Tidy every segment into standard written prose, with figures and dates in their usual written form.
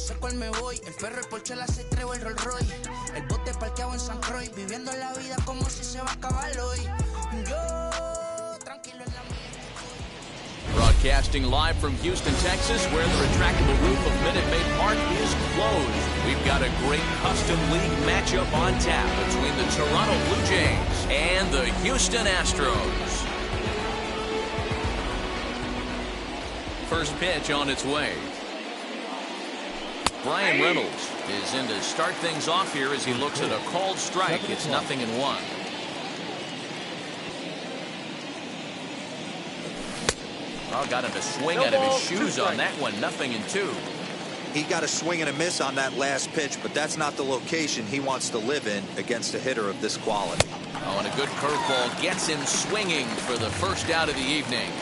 sé cuál me voy. El perro, el Porsche, la C3 o el Rolls Royce. El bote parqueado en San Croix, viviendo la vida como si se va a acabar hoy. Yo, tranquilo en la mía. Broadcasting live from Houston, Texas, where the retractable roof of Minute Maid Park is closed. We've got a great custom league matchup on tap between the Toronto Blue Jays and the Houston Astros. First pitch on its way. Brian Reynolds is in to start things off here as he looks at a called strike. It's 0-1. Oh, got him to swing out of his shoes on that one. 0-2. He got a swing and a miss on that last pitch, but that's not the location he wants to live in against a hitter of this quality. Oh, and a good curveball gets him swinging for the first out of the evening.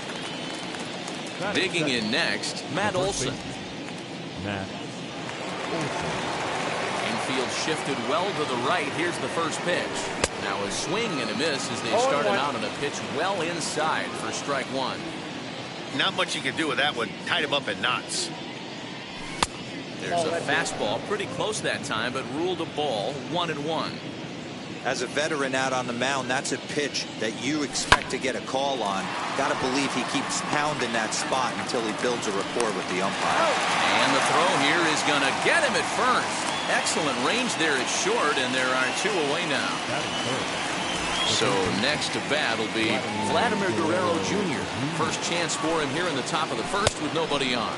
Digging in next, Matt Olson. Infield shifted well to the right. Here's the first pitch. Now a swing and a miss as they started out on a pitch well inside for strike one. Not much you can do with that one. Tied him up in knots. There's a fastball pretty close that time, but ruled a ball. 1-1. As a veteran out on the mound, that's a pitch that you expect to get a call on. Got to believe he keeps pounding that spot until he builds a rapport with the umpire. And the throw here is going to get him at first. Excellent range there at short, and there are two away now. So next to bat will be Vladimir Guerrero Jr. First chance for him here in the top of the first with nobody on.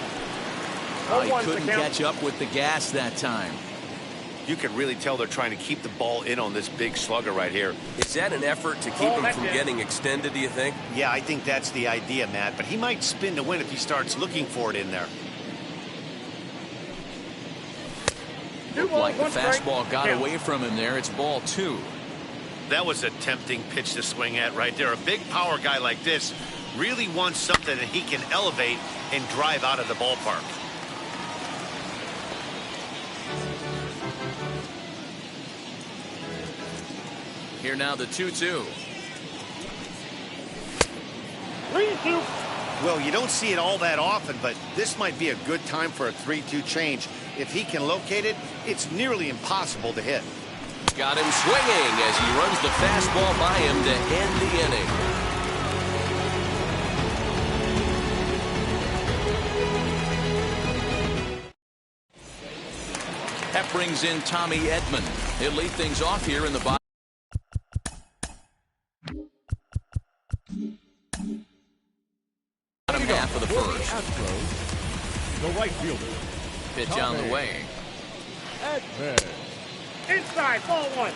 He couldn't catch up with the gas that time. You can really tell they're trying to keep the ball in on this big slugger right here. Is that an effort to keep him from getting extended, do you think? Yeah, I think that's the idea, Matt. But he might spin to win if he starts looking for it in there. Looked like the fastball got away from him there. It's ball 2. That was a tempting pitch to swing at right there. A big power guy like this really wants something that he can elevate and drive out of the ballpark. Here now the 2-2. 3-2. Well, you don't see it all that often, but this might be a good time for a 3-2 change. If he can locate it, it's nearly impossible to hit. Got him swinging as he runs the fastball by him to end the inning. That brings in Tommy Edman. He'll lead things off here in the bottom half of the first. The right fielder. Pitch on the way. Inside, ball 1.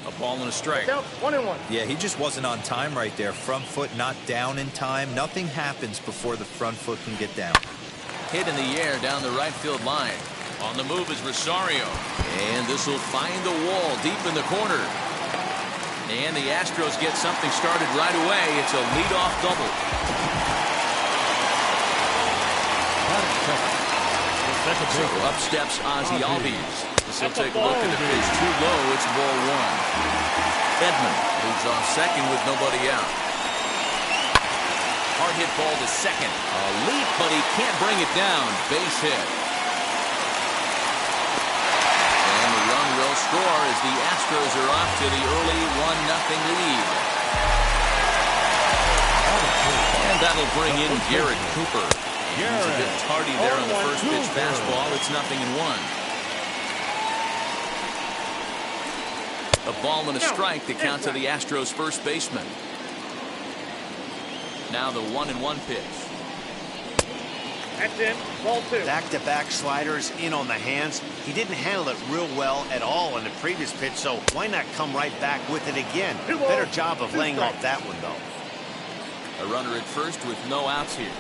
A ball and a strike. 1-1. Yeah, he just wasn't on time right there. Front foot not down in time. Nothing happens before the front foot can get down. Hit in the air down the right field line. On the move is Rosario. And this will find the wall deep in the corner. And the Astros get something started right away. It's a leadoff double. So up steps Ozzie Albies. This will take a look at the pitch. Too low. It's ball 1. Edman leads off second with nobody out. Hard hit ball to second. A leap, but he can't bring it down. Base hit. Will score as the Astros are off to the early 1-0 lead. And that'll bring in Garrett Cooper. He's a bit tardy there on the first pitch fastball. It's 0-1. A ball and a strike to count to the Astros first baseman. Now the 1-1 pitch. That's in. Ball 2. Back-to-back sliders in on the hands. He didn't handle it real well at all in the previous pitch, so why not come right back with it again? Better job of laying off that one, though. A runner at first with no outs here.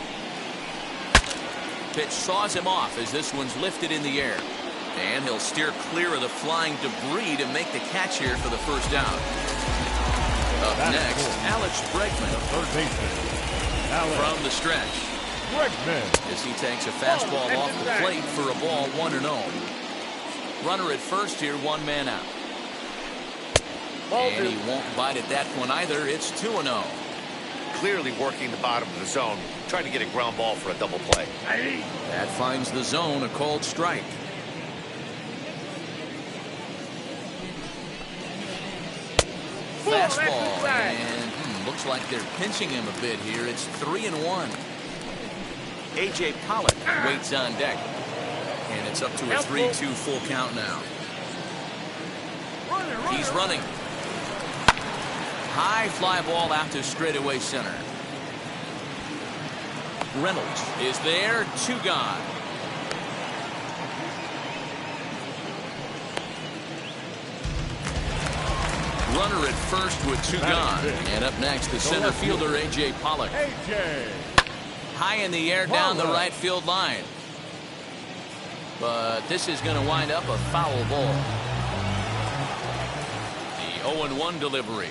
Pitch saws him off as this one's lifted in the air. And he'll steer clear of the flying debris to make the catch here for the first down. Up next, Alex Bregman. Third baseman. From the stretch. As he takes a fastball off the plate for a ball 1-0. Runner at first here, one man out. And he won't bite at that one either. It's 2-0. Clearly working the bottom of the zone, trying to get a ground ball for a double play. That finds the zone, a called strike. Fastball, and looks like they're pinching him a bit here. It's 3-1. A.J. Pollock waits on deck. And it's up to a 3-2 full count now. He's running. High fly ball out to straightaway center. Reynolds is there, 2 gone. Runner at first with 2 gone. And up next, the center fielder, A.J. Pollock. High in the air down the right field line. But this is going to wind up a foul ball. The 0-1 delivery.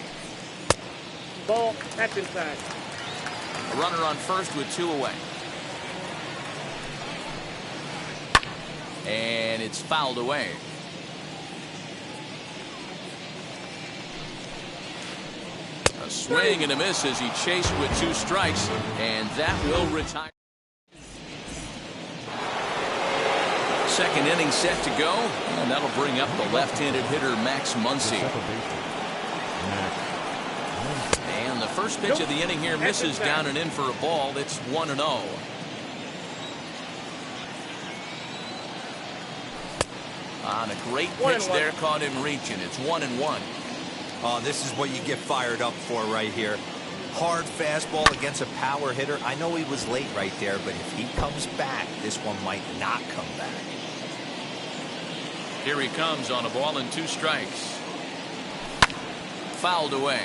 Ball, that's inside. A runner on first with 2 away. And it's fouled away. A swing and a miss as he chased with 2 strikes, and that will retire. Second inning set to go, and that'll bring up the left-handed hitter Max Muncy. And the first pitch of the inning here misses down and in for a ball. It's 1-0. On a great pitch there, caught him reaching. It's 1-1. Oh, this is what you get fired up for right here. Hard fastball against a power hitter. I know he was late right there, but if he comes back, this one might not come back. Here he comes on a ball and 2 strikes. Fouled away.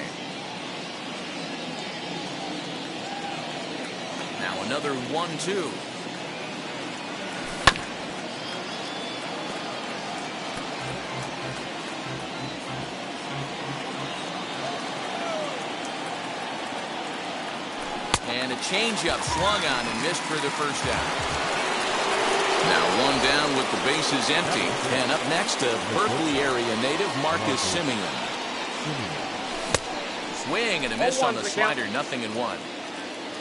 Now another 1-2. And a changeup swung on and missed for the first out. Now 1 down with the bases empty. And up next, a Berkeley area native, Marcus Simeon. Swing and a miss on the slider, 0-1.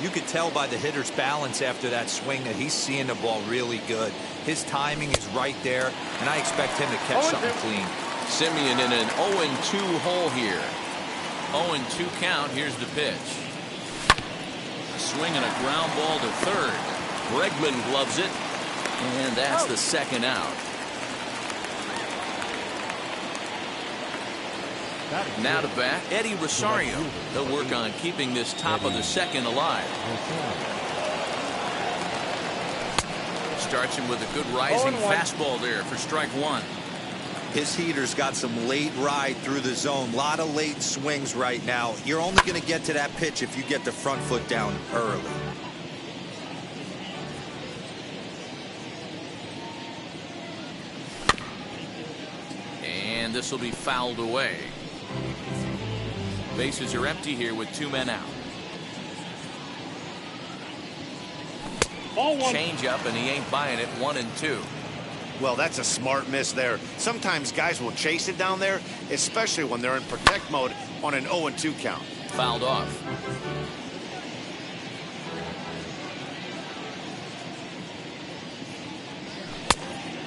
You could tell by the hitter's balance after that swing that he's seeing the ball really good. His timing is right there, and I expect him to catch something clean. Simeon in an 0-2 hole here. 0-2 count. Here's the pitch. A swing and a ground ball to third. Bregman gloves it. And that's the second out. Now to bat, Eddie Rosario. They'll work on keeping this top of the second alive. Starts him with a good rising fastball there for strike 1. His heater's got some late ride through the zone. A lot of late swings right now. You're only going to get to that pitch if you get the front foot down early. And this will be fouled away. Bases are empty here with 2 men out. Change up, and he ain't buying it. 1-2. Well, that's a smart miss there. Sometimes guys will chase it down there, especially when they're in protect mode on an 0-2 count. Fouled off.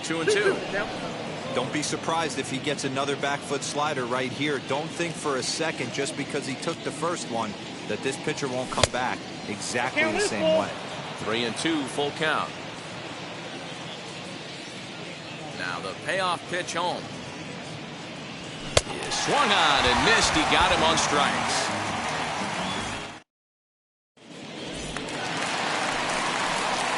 Two and two. Don't be surprised if he gets another back foot slider right here. Don't think for a second, just because he took the first one, that this pitcher won't come back exactly the same way. 3-2 full count. Now the payoff pitch home. He swung on and missed. He got him on strikes.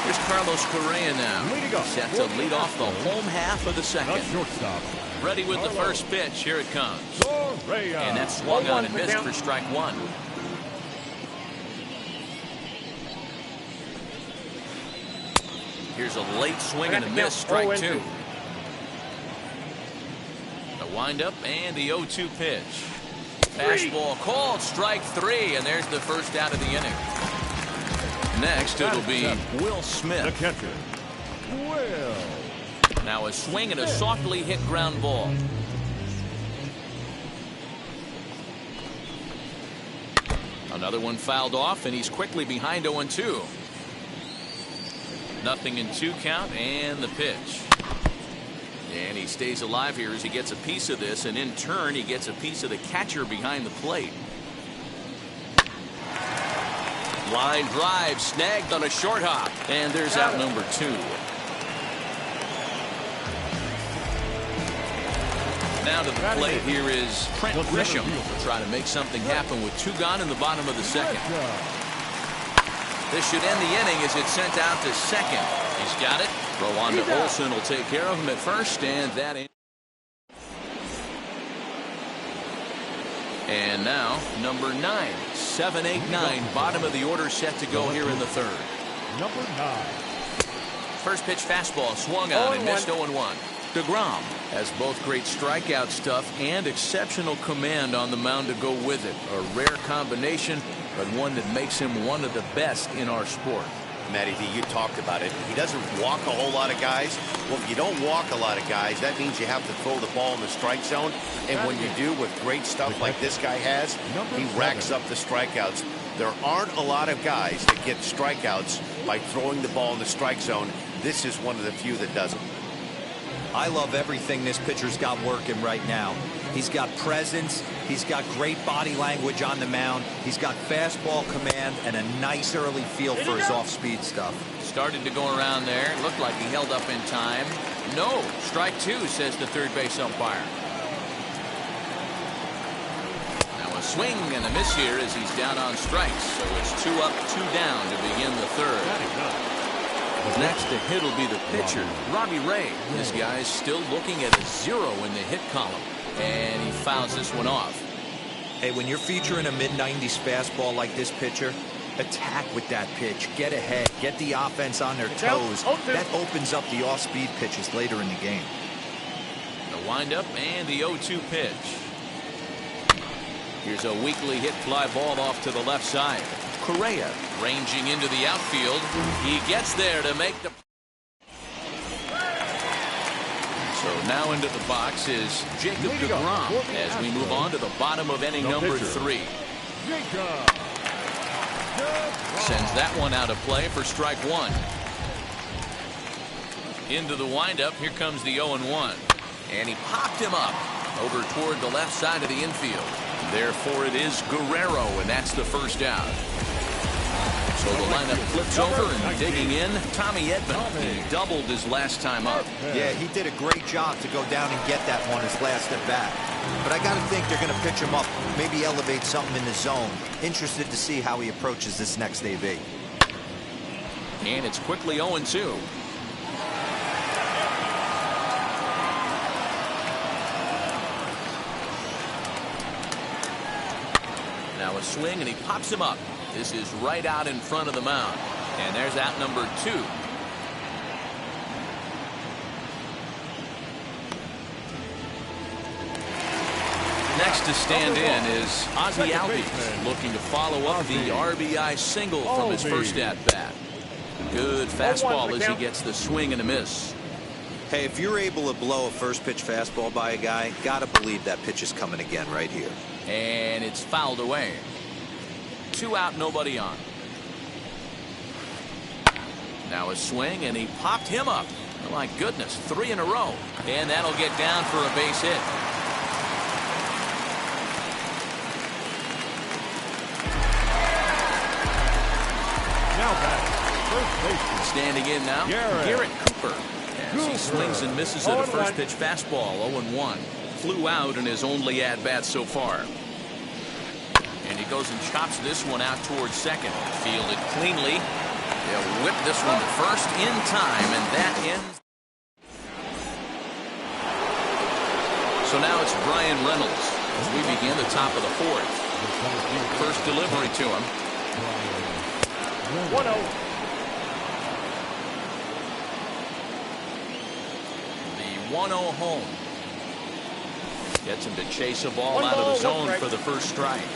Here's Carlos Correa now. Set to lead off the home half of the second. Ready with the first pitch. Here it comes. And that swung on and missed for strike 1. Here's a late swing and a miss, strike 2. The windup and the 0-2 pitch. Fastball called, strike 3, and there's the first out of the inning. Next, it'll be Will Smith. The catcher, Will. Now a swing and a softly hit ground ball. Another one fouled off, and he's quickly behind 0-2. Nothing in 2 count, and the pitch. And he stays alive here as he gets a piece of this, and in turn he gets a piece of the catcher behind the plate. Line drive snagged on a short hop, and there's out number 2. Now to the plate here is Trent Grisham. Will try to make something happen with 2 gone in the bottom of the second. This should end the inning as it's sent out to second. He's got it. Throw on to Olsen will take care of him at first, and that in. And now number 9, 7, 8, 9, bottom of the order set to go here in the third. Number 9. First pitch fastball swung on and missed 0-1. DeGrom has both great strikeout stuff and exceptional command on the mound to go with it. A rare combination, but one that makes him one of the best in our sport. Matty V, you talked about it. He doesn't walk a whole lot of guys. Well, if you don't walk a lot of guys, that means you have to throw the ball in the strike zone. And when you do with great stuff like this guy has, he racks up the strikeouts. There aren't a lot of guys that get strikeouts by throwing the ball in the strike zone. This is one of the few that doesn't. I love everything this pitcher's got working right now. He's got presence. He's got great body language on the mound. He's got fastball command and a nice early feel for his off-speed stuff. Started to go around there. Looked like he held up in time. No. Strike 2, says the third base umpire. Now a swing and a miss here as he's down on strikes. So it's 2 up, 2 down to begin the third. Next to hit will be the pitcher, Robbie Ray. This guy's still looking at a 0 in the hit column. And he fouls this one off. Hey, when you're featuring a mid-90s fastball like this pitcher, attack with that pitch. Get ahead. Get the offense on their toes. That opens up the off-speed pitches later in the game. The windup and the 0-2 pitch. Here's a weakly hit fly ball off to the left side. Correa ranging into the outfield. He gets there to make the. So now into the box is Jacob DeGrom as we move on to the bottom of inning number 3. Sends that one out of play for strike 1. Into the windup. Here comes the 0-1. And he popped him up over toward the left side of the infield. Therefore, it is Guerrero, and that's the first out. So the lineup flips over and digging in, Tommy Edman. He doubled his last time up. Yeah, he did a great job to go down and get that one his last at bat. But I got to think they're going to pitch him up, maybe elevate something in the zone. Interested to see how he approaches this next AB. And it's quickly 0-2. Now a swing, and he pops him up. This is right out in front of the mound. And there's out number 2. Next to stand in is Ozzie Albies, looking to follow up the RBI single from his first at-bat. Good fastball as he gets the swing and a miss. Hey, if you're able to blow a first pitch fastball by a guy, gotta believe that pitch is coming again right here. And it's fouled away. 2 out, nobody on. Now a swing, and he popped him up. Oh, my goodness, 3 in a row. And that'll get down for a base hit. Now back, first baseman. Standing in now, Garrett Cooper. As he swings and misses at a first pitch fastball, 0-1. Flew out in his only at-bat so far. And he goes and chops this one out towards second. Fielded cleanly. They'll whip this one to first in time, and that ends. So now it's Brian Reynolds as we begin the top of the 4th. First delivery to him. 1-0. The 1-0 home. Gets him to chase a ball out of the zone for the first strike.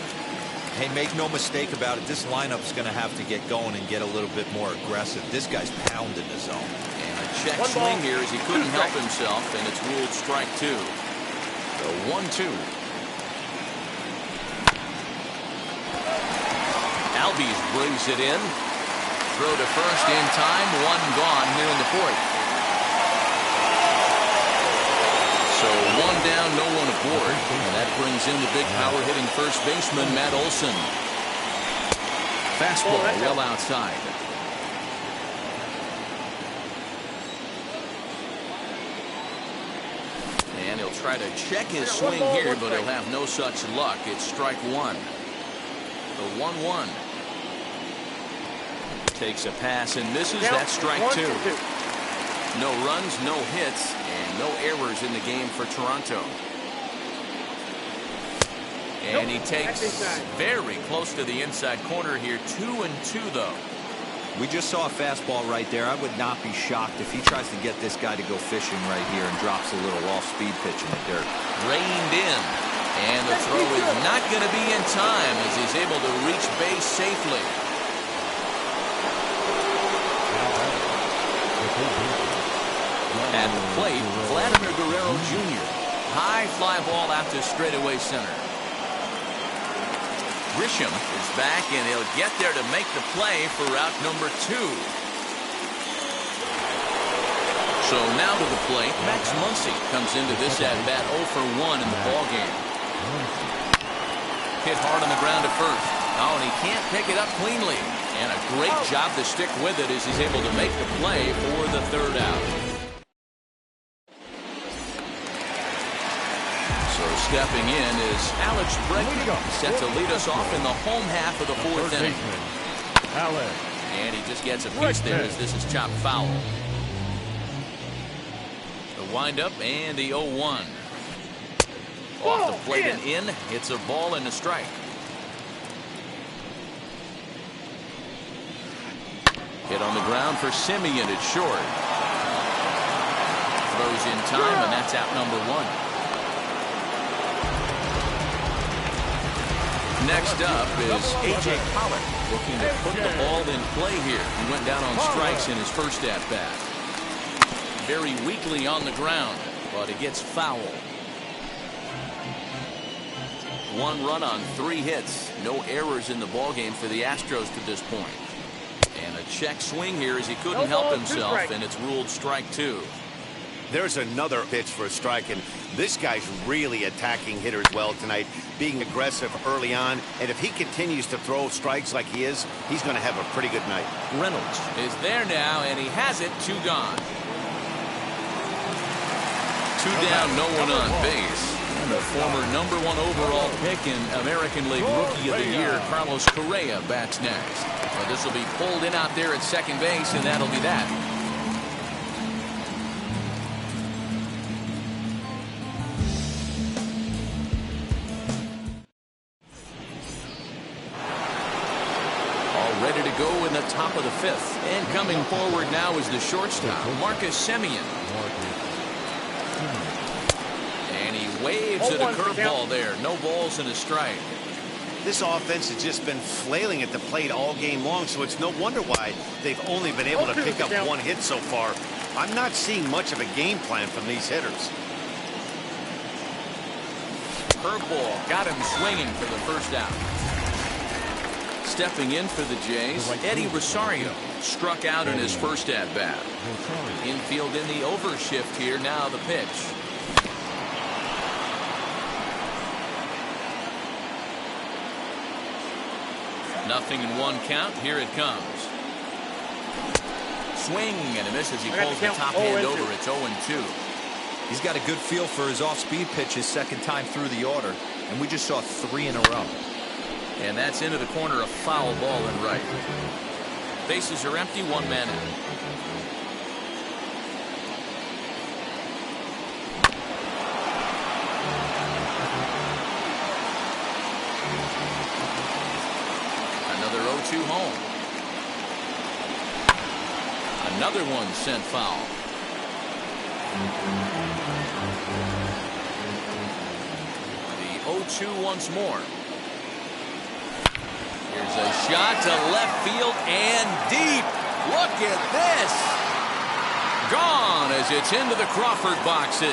Hey, make no mistake about it, this lineup's going to have to get going and get a little bit more aggressive. This guy's pounding the zone. And a check swing here as he couldn't help himself, and it's ruled strike 2. The 1-2. Albies brings it in. Throw to first in time. One gone here in the fourth. So one down, no one aboard. And that brings in the big power hitting first baseman, Matt Olson. Fastball well outside. And he'll try to check his swing here, but he'll have no such luck. It's strike one. The 1-1. Takes a pass and misses. That's strike two. No runs, no hits, and no errors in the game for Toronto. And he takes very close to the inside corner here. 2-2 though. We just saw a fastball right there. I would not be shocked if he tries to get this guy to go fishing right here and drops a little off-speed pitch in the dirt. Reined in. And the throw is not going to be in time as he's able to reach base safely. At the plate, Vladimir Guerrero Jr. High fly ball out to straightaway center. Grisham is back, and he'll get there to make the play for route number 2. So now to the plate, Max Muncy comes into this at-bat 0 for 1 in the ballgame. Hit hard on the ground at first. Oh, and he can't pick it up cleanly. And a great job to stick with it as he's able to make the play for the third out. So stepping in is Alex Bregman, set to lead us off in the home half of the fourth inning. And he just gets a piece there as this is chopped foul. The windup and the 0-1. Off the plate and in. It's a ball and a strike. Hit on the ground for Simeon at short. Throws in time, and that's out number 1. Next up is A.J. Pollock, looking to put the ball in play here. He went down on strikes in his first at-bat. Very weakly on the ground, but it gets foul. 1 run on 3 hits. No errors in the ballgame for the Astros to this point. And a check swing here as he couldn't help himself, and it's ruled strike 2. There's another pitch for a strike, and this guy's really attacking hitters well tonight, being aggressive early on. And if he continues to throw strikes like he is, he's going to have a pretty good night. Reynolds is there now, and he has it. 2 gone. 2 down, no one on base. And the former number 1 overall pick in American League Rookie of the Year, Carlos Correa, bats next. Well, this will be pulled in out there at second base, and that'll be that. All ready to go in the top of the 5th. And coming forward now is the shortstop, Marcus Semien. And he waves at a curveball there. No balls and a strike. This offense has just been flailing at the plate all game long, so it's no wonder why they've only been able to pick up 1 hit so far. I'm not seeing much of a game plan from these hitters. Curveball got him swinging for the first out. Stepping in for the Jays, Eddie Rosario struck out in his first at-bat. Infield in the overshift here. Now the pitch. Nothing in 1 count. Here it comes. Swing and a miss as he pulls the top hand over. It's 0-2. He's got a good feel for his off-speed pitch his second time through the order, and we just saw 3 in a row. And that's into the corner, a foul ball and right. Bases are empty, 1 man in. Another 0-2 home. Another one sent foul. The 0-2 once more. Here's a shot to left field and deep. Look at this. Gone as it's into the Crawford boxes.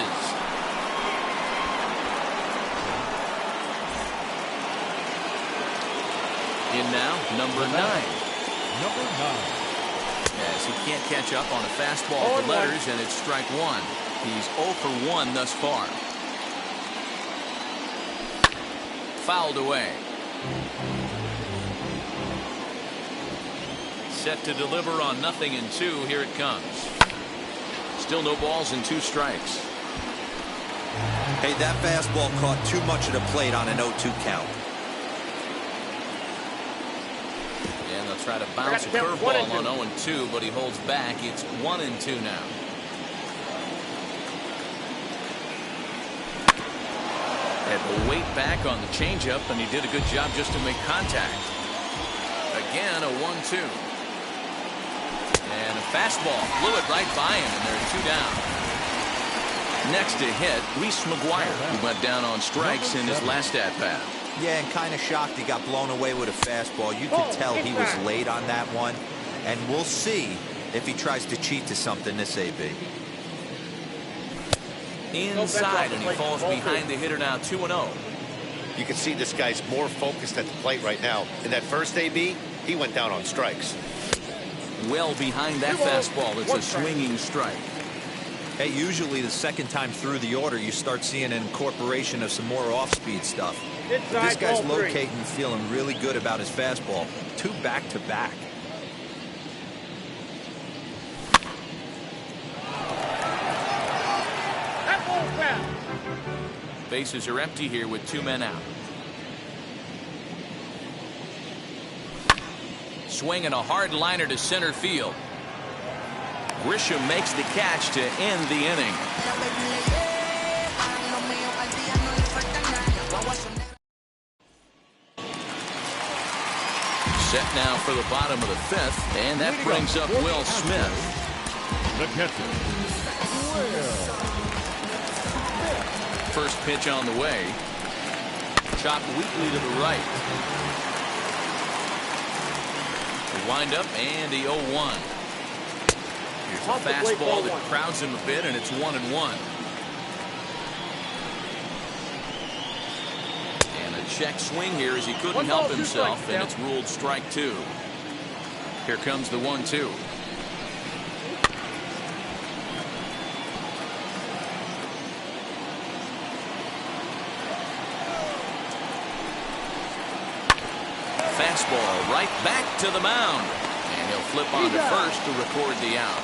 In now, number 9. Number 9. As he can't catch up on a fastball with the letters, and it's strike 1. He's 0 for 1 thus far. Fouled away. Set to deliver on 0-2. Here it comes. Still no balls and 2 strikes. Hey, that fastball caught too much of the plate on an 0-2 count. And they'll try to bounce a curveball on 0-2, but he holds back. It's 1-2 now. Had to wait back on the changeup, and he did a good job just to make contact. Again, a 1-2. And a fastball blew it right by him, and there are 2 down. Next to hit, Reese McGuire, who went down on strikes in his last at-bat. Yeah, and kind of shocked he got blown away with a fastball. You could tell he was late on that one. And we'll see if he tries to cheat to something this AB. Inside, and he falls behind the hitter now, 2-0. You can see this guy's more focused at the plate right now. In that first AB, he went down on strikes. Well behind that fastball, it's a swinging strike. Hey, usually the second time through the order, you start seeing an incorporation of some more off-speed stuff. But this guy's locating and feeling really good about his fastball. 2 back-to-back. Bases are empty here with 2 men out. Swinging a hard liner to center field. Grisham makes the catch to end the inning. Set now for the bottom of the 5th, and that brings up Will Smith. The catcher, First pitch on the way. Chopped weakly to the right. The windup and the 0-1. Here's a fastball that crowds him a bit, and it's 1-1. And a check swing here as he couldn't help himself, and it's ruled strike 2. Here comes the 1-2. Fastball right back to the mound. And he'll flip on to first to record the out.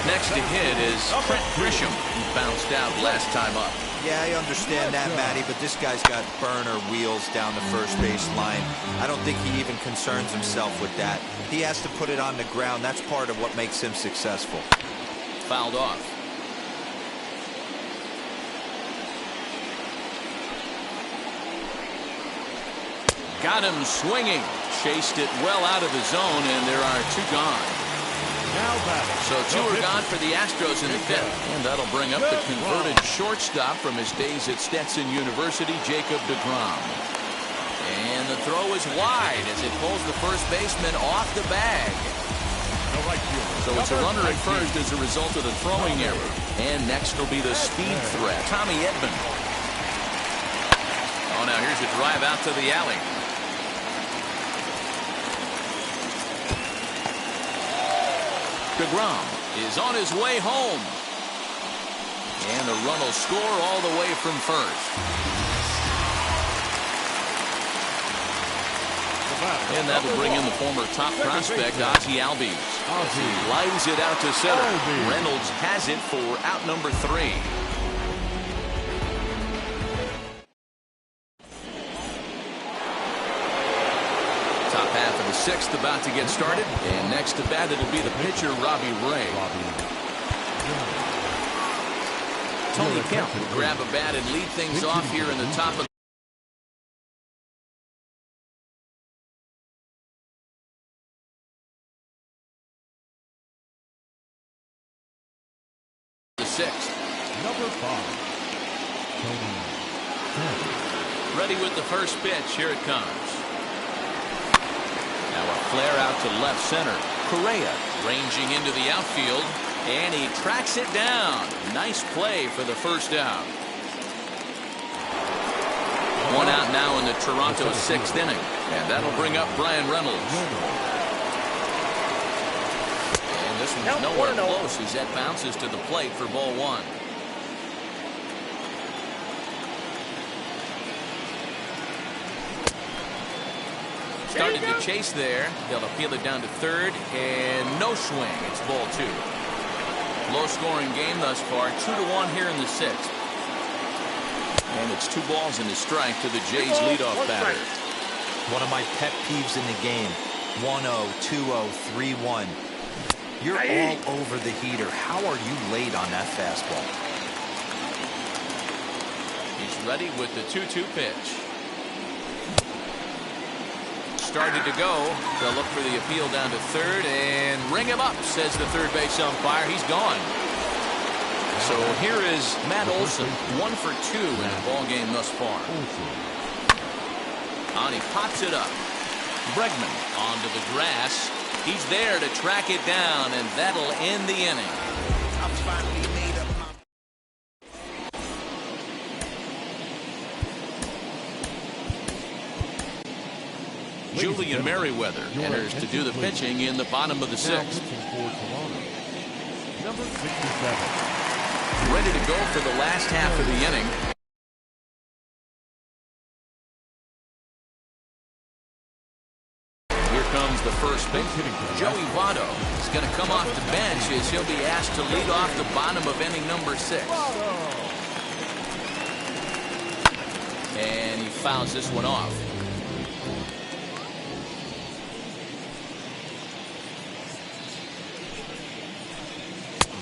Next to hit is Trent Grisham, who bounced out last time up. Yeah, I understand that, Matty, but this guy's got burner wheels down the first base line. I don't think he even concerns himself with that. He has to put it on the ground. That's part of what makes him successful. Fouled off. Got him swinging. Chased it well out of the zone, and there are 2 gone. So 2 are gone for the Astros in the 5th. And that'll bring up the converted shortstop from his days at Stetson University, Jacob deGrom. And the throw is wide as it pulls the first baseman off the bag. So it's a runner at first as a result of the throwing error. And next will be the speed threat, Tommy Edman. Oh, now here's a drive out to the alley. deGrom is on his way home. And the run will score all the way from first. And that'll bring in the former top prospect, Ozzie Albies. He lines it out to center. Reynolds has it for out number 3. Top half of the 6th about to get started. And next to bat, it'll be the pitcher, Robbie Ray. Tony Kemp will grab a bat and lead things off here in the top of the 6th. Number 5. Ready with the first pitch. Here it comes. Now a flare out to left center. Correa ranging into the outfield. And he tracks it down. Nice play for the first out. One out now in the Toronto 6th inning. And that'll bring up Brian Reynolds. And this one's nowhere close as that bounces to the plate for ball one. Started to chase there. They'll appeal it down to third, and no swing. It's ball two. Low-scoring game thus far, 2-1 here in the 6th. And it's 2 balls and a strike to the Jays' leadoff batter. One of my pet peeves in the game. 1-0, 2-0, 3-1. You're all over the heater. How are you late on that fastball? He's ready with the 2-2 pitch. Started to go. They'll look for the appeal down to third and ring him up, says the third base umpire. He's gone. So here is Matt Olson, 1 for 2 in the ball game thus far. And he pops it up. Bregman onto the grass. He's there to track it down, and that'll end the inning. Julian Merriweather enters to do the pitching in the bottom of the 6th. Number 67. Ready to go for the last half of the inning. Here comes the first baseman. Joey Votto is going to come off the bench as he'll be asked to lead off the bottom of inning number 6. And he fouls this one off.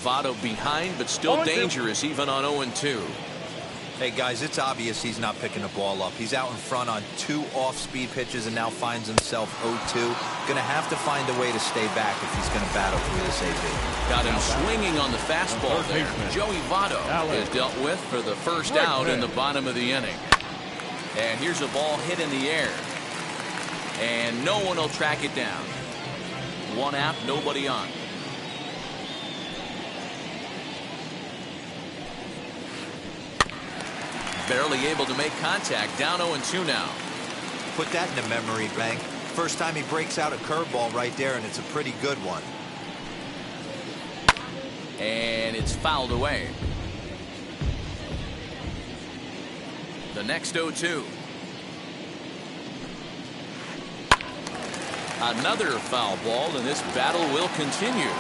Votto behind, but still dangerous even on 0-2. Hey, guys, it's obvious he's not picking the ball up. He's out in front on 2 off-speed pitches and now finds himself 0-2. Going to have to find a way to stay back if he's going to battle through this AB. Got him swinging on the fastball there. Joey Votto is dealt with for the first out in the bottom of the inning. And here's a ball hit in the air. And no one will track it down. 1 out, nobody on. Barely able to make contact. Down 0-2 now. Put that in the memory bank. First time he breaks out a curveball right there, and it's a pretty good one. And it's fouled away. The next 0-2. Another foul ball, and this battle will continue.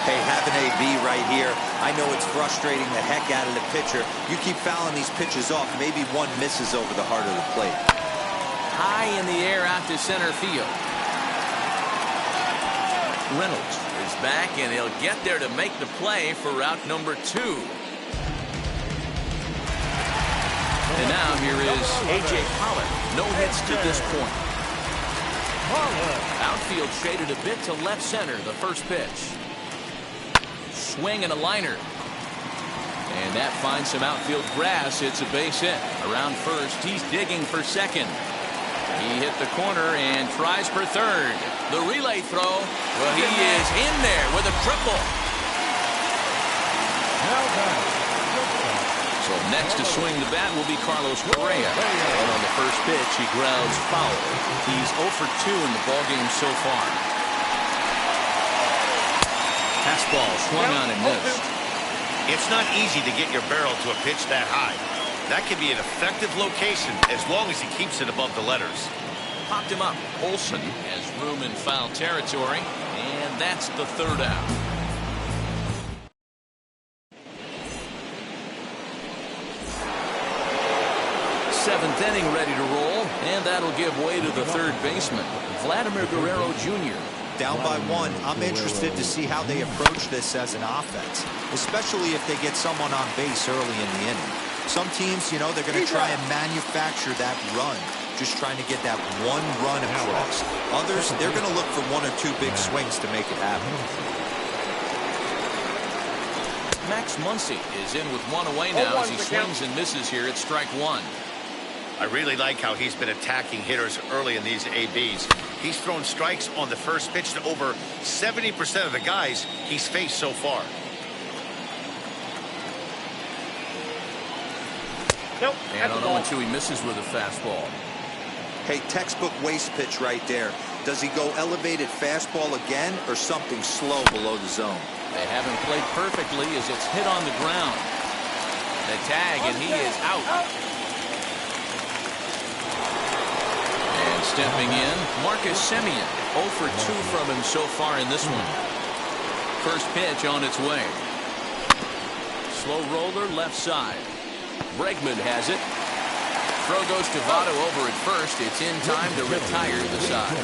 Hey, have an AB right here. I know it's frustrating the heck out of the pitcher. You keep fouling these pitches off. Maybe one misses over the heart of the plate. High in the air out to center field. Reynolds is back, and he'll get there to make the play for route number 2. And now here is A.J. Pollock. No hits to this point. Outfield shaded a bit to left center. The first pitch. Swing and a liner. And that finds some outfield grass. It's a base hit. Around first, he's digging for second. He hit the corner and tries for third. The relay throw. Well, he is in there with a triple. So next to swing the bat will be Carlos Correa. And on the first pitch, he grounds foul. He's 0 for 2 in the ballgame so far. Fastball swung on and missed. It's not easy to get your barrel to a pitch that high. That can be an effective location as long as he keeps it above the letters. Popped him up. Olson has room in foul territory, and that's the third out. Seventh inning ready to roll, and that'll give way to the third baseman, Vladimir Guerrero Jr. Down by 1, I'm interested to see how they approach this as an offense, especially if they get someone on base early in the inning. Some teams, you know, they're going to try and manufacture that run, just trying to get that one run across. Others, they're going to look for 1 or 2 big swings to make it happen. Max Muncy is in with 1 away now as he swings and misses here at strike 1. I really like how he's been attacking hitters early in these ABs. He's thrown strikes on the first pitch to over 70% of the guys he's faced so far. Nope. And on 0-2, he misses with a fastball. Hey, textbook waste pitch right there. Does he go elevated fastball again or something slow below the zone? They haven't played perfectly as it's hit on the ground. The tag, and he is out. And stepping in, Marcus Semien. 0 for 2 from him so far in this one. First pitch on its way. Slow roller left side. Bregman has it. Throw goes to Votto over at first. It's in time to retire the side.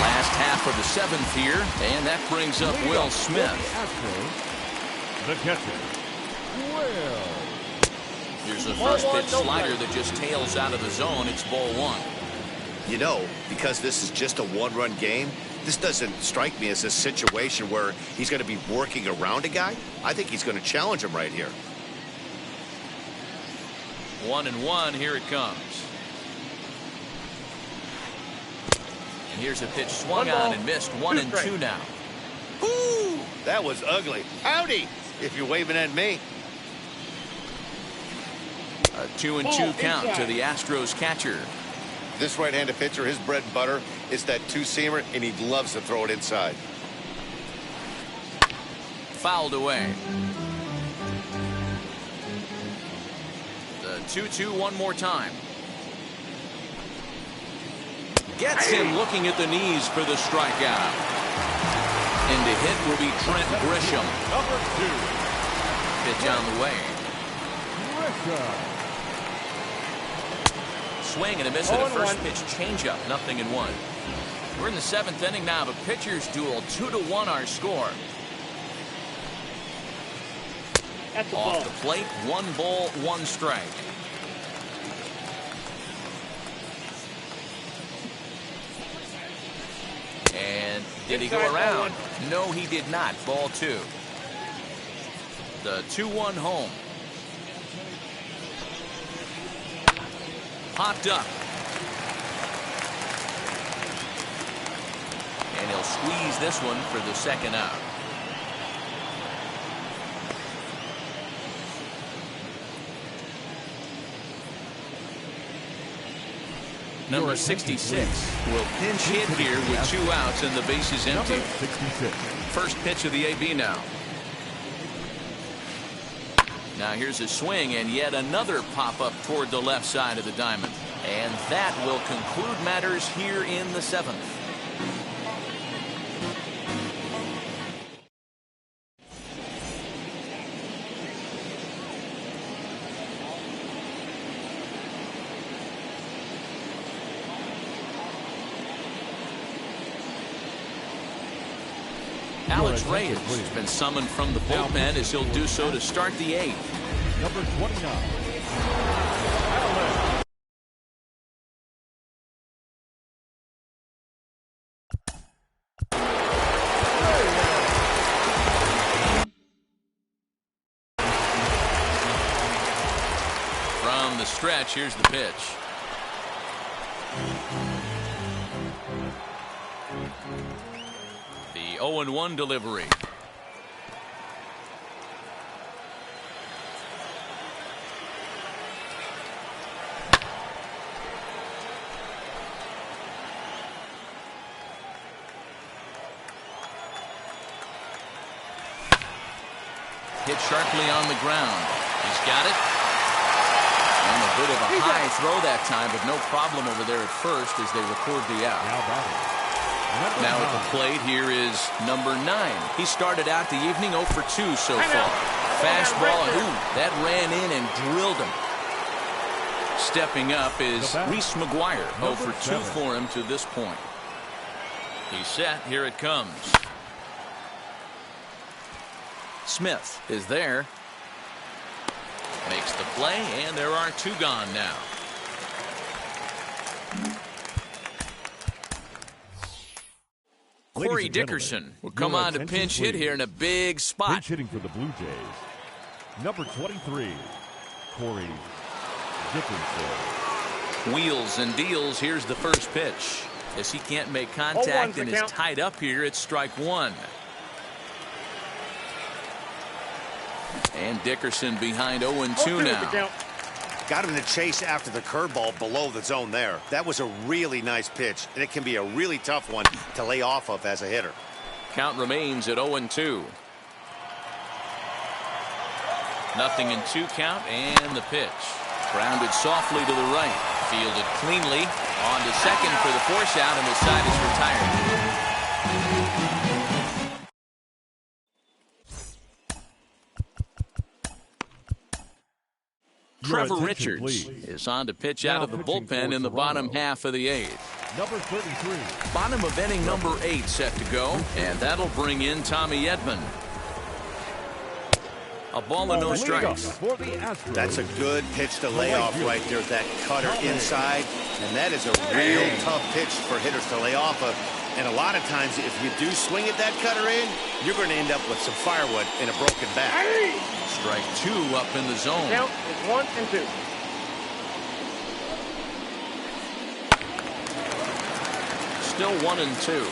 Last half of the 7th here, and that brings up Will Smith. The catcher, Will. Here's the first pitch slider that just tails out of the zone. It's ball 1. You know, because this is just a one-run game, this doesn't strike me as a situation where he's going to be working around a guy. I think he's going to challenge him right here. 1-1, here it comes. And here's a pitch swung on and missed. 1-2 now. Ooh, that was ugly. Howdy, if you're waving at me. A 2-2 count to the Astros catcher. This right-handed pitcher, his bread and butter is that two-seamer, and he loves to throw it inside. Fouled away. The 2-2 one more time. Gets him looking at the knees for the strikeout. And the hit will be Trent Grisham. Number 2. Pitch on the way. Grisham. Swing and a miss at a first pitch changeup. 0-1. We're in the 7th inning now of a pitcher's duel. 2-1 our score. Off the plate, 1 ball, 1 strike. And did he go around? No, he did not. Ball 2. The 2-1 home. Popped up. And he'll squeeze this one for the 2nd out. Number 66 will pinch hit here with 2 outs and the base is empty. First pitch of the AB now. Now here's a swing and yet another pop-up toward the left side of the diamond. And that will conclude matters here in the 7th. Alex Reyes has been summoned from the bullpen as he'll do so to start the 8th. Number 29. From the stretch, here's the pitch. The 0-1 delivery. Hit sharply on the ground. He's got it. And a bit of a high throw that time, but no problem over there at first as they record the out. Now at the plate, here is number 9. He started out the evening 0 for 2 so far. Fastball, that ran in and drilled him. Stepping up is Reese McGuire. 0 for 2 for him to this point. He's set. Here it comes. Smith is there. Makes the play, and there are 2 gone now. Corey Dickerson will come on to pinch hit here in a big spot. Pinch hitting for the Blue Jays. Number 23, Corey Dickerson. Wheels and deals. Here's the first pitch. As he can't make contact and is tied up here, it's strike 1. And Dickerson behind 0-2 now. Got him to chase after the curveball below the zone there. That was a really nice pitch, and it can be a really tough one to lay off of as a hitter. Count remains at 0-2. 0-2 count, and the pitch. Grounded softly to the right. Fielded cleanly. On to second for the force out, and the side is retired. Trevor Richards is on to pitch out of the bullpen in the bottom half of the 8th. Number 33. Bottom of inning number 8 set to go, and that'll bring in Tommy Edman. A ball and no strikes. That's a good pitch to lay off right there. That cutter inside, and that is a real tough pitch for hitters to lay off of. And a lot of times, if you do swing at that cutter in, you're going to end up with some firewood and a broken back. Strike 2 up in the zone. Count is 1-2. Still 1-2.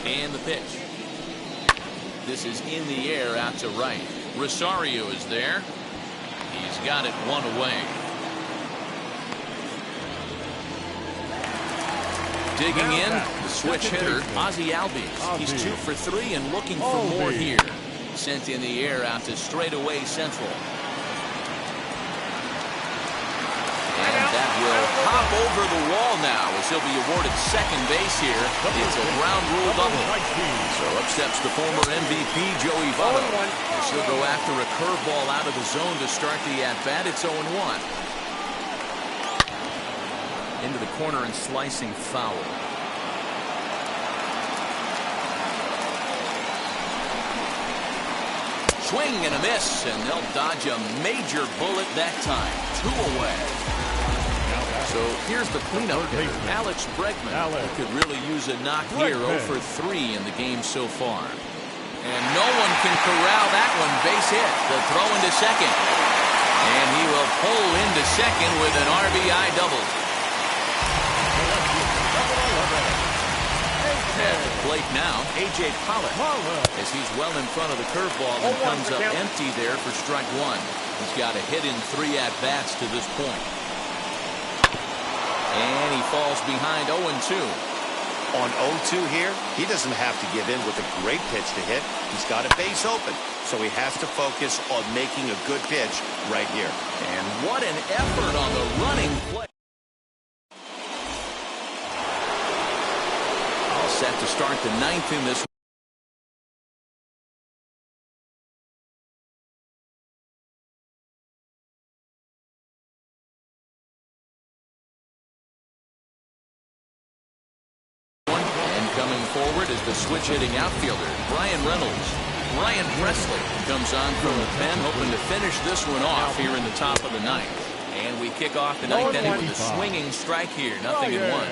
And the pitch. This is in the air out to right. Rosario is there. He's got it 1 away. Digging in, the switch hitter, Ozzie Albies. He's 2 for 3 and looking for more here. Sent in the air out to straightaway central. And that will hop over the wall now as he'll be awarded second base here. It's a ground rule double. So up steps the former MVP Joey Votto. As he'll go after a curveball out of the zone to start the at-bat. It's 0-1. Into the corner and slicing foul. Swing and a miss, and they'll dodge a major bullet that time. 2 away. So here's the cleanup hitter, Alex Bregman. He could really use a knock here. 0 for 3 in the game so far. And no one can corral that one. Base hit. The throw into second. And he will pull into second with an RBI double. At the plate now, A.J. Pollock, as he's well in front of the curveball and comes up empty there for strike 1. He's got a hit in 3 at-bats to this point. And he falls behind 0-2. On 0-2 here, he doesn't have to give in with a great pitch to hit. He's got a base open, so he has to focus on making a good pitch right here. And what an effort on the running play. Set to start the 9th in this. And coming forward is the switch hitting outfielder, Brian Reynolds. Ryan Presley comes on from the pen, hoping to finish this one off here in the top of the 9th. And we kick off the 9th inning with a swinging strike here, 0-1.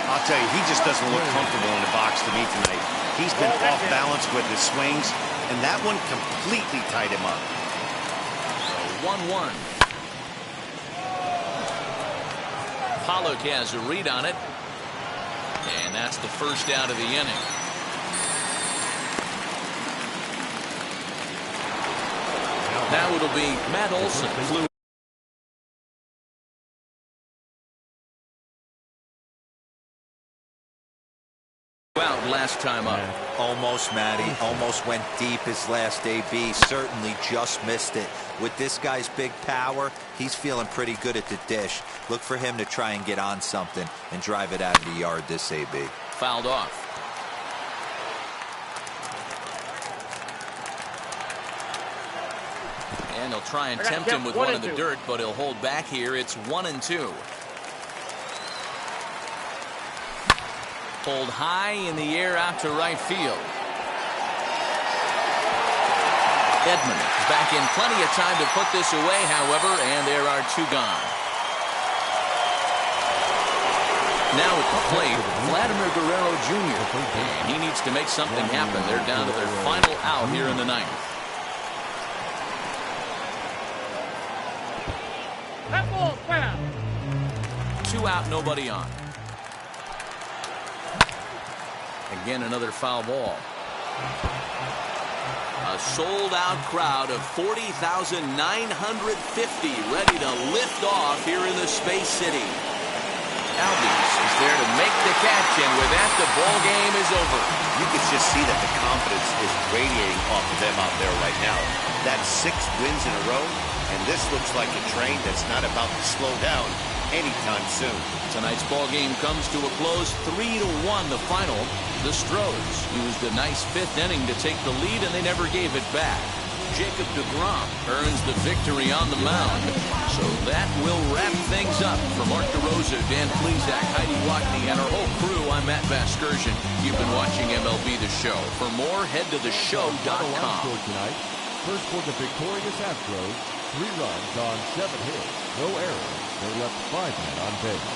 I'll tell you, he just doesn't look comfortable in the box to me tonight. He's been off balance with his swings, and that one completely tied him up. 1-1. Pollock has a read on it, and that's the first out of the inning. Now it'll be Matt Olson. Flew out last time up. Almost, Matty. Almost went deep his last AB. Certainly just missed it. With this guy's big power, he's feeling pretty good at the dish. Look for him to try and get on something and drive it out of the yard this AB. Fouled off. And he'll try and tempt him with one in the dirt, but he'll hold back here. It's 1-2. Pulled high in the air out to right field. Edman is back in plenty of time to put this away, however, and there are 2 gone. Now at the plate, Vladimir Guerrero Jr. And he needs to make something happen. They're down to their final out here in the 9th. That ball's foul. 2 out, nobody on. Again, another foul ball. A sold-out crowd of 40,950 ready to lift off here in the Space City. Albies is there to make the catch, and with that, the ball game is over. You can just see that the confidence is radiating off of them out there right now. That's 6 wins in a row, and this looks like a train that's not about to slow down anytime soon. Tonight's ball game comes to a close, 3-1 the final. The Stros used a nice 5th inning to take the lead, and they never gave it back. Jacob deGrom earns the victory on the mound. So that will wrap things up. For Mark DeRosa, Dan Plesac, Heidi Watney, and our whole crew, I'm Matt Vasgersian. You've been watching MLB The Show. For more, head to theshow.com. Tonight, first for the victorious Astros, 3 runs on 7 hits, no errors. They left 5 men on base.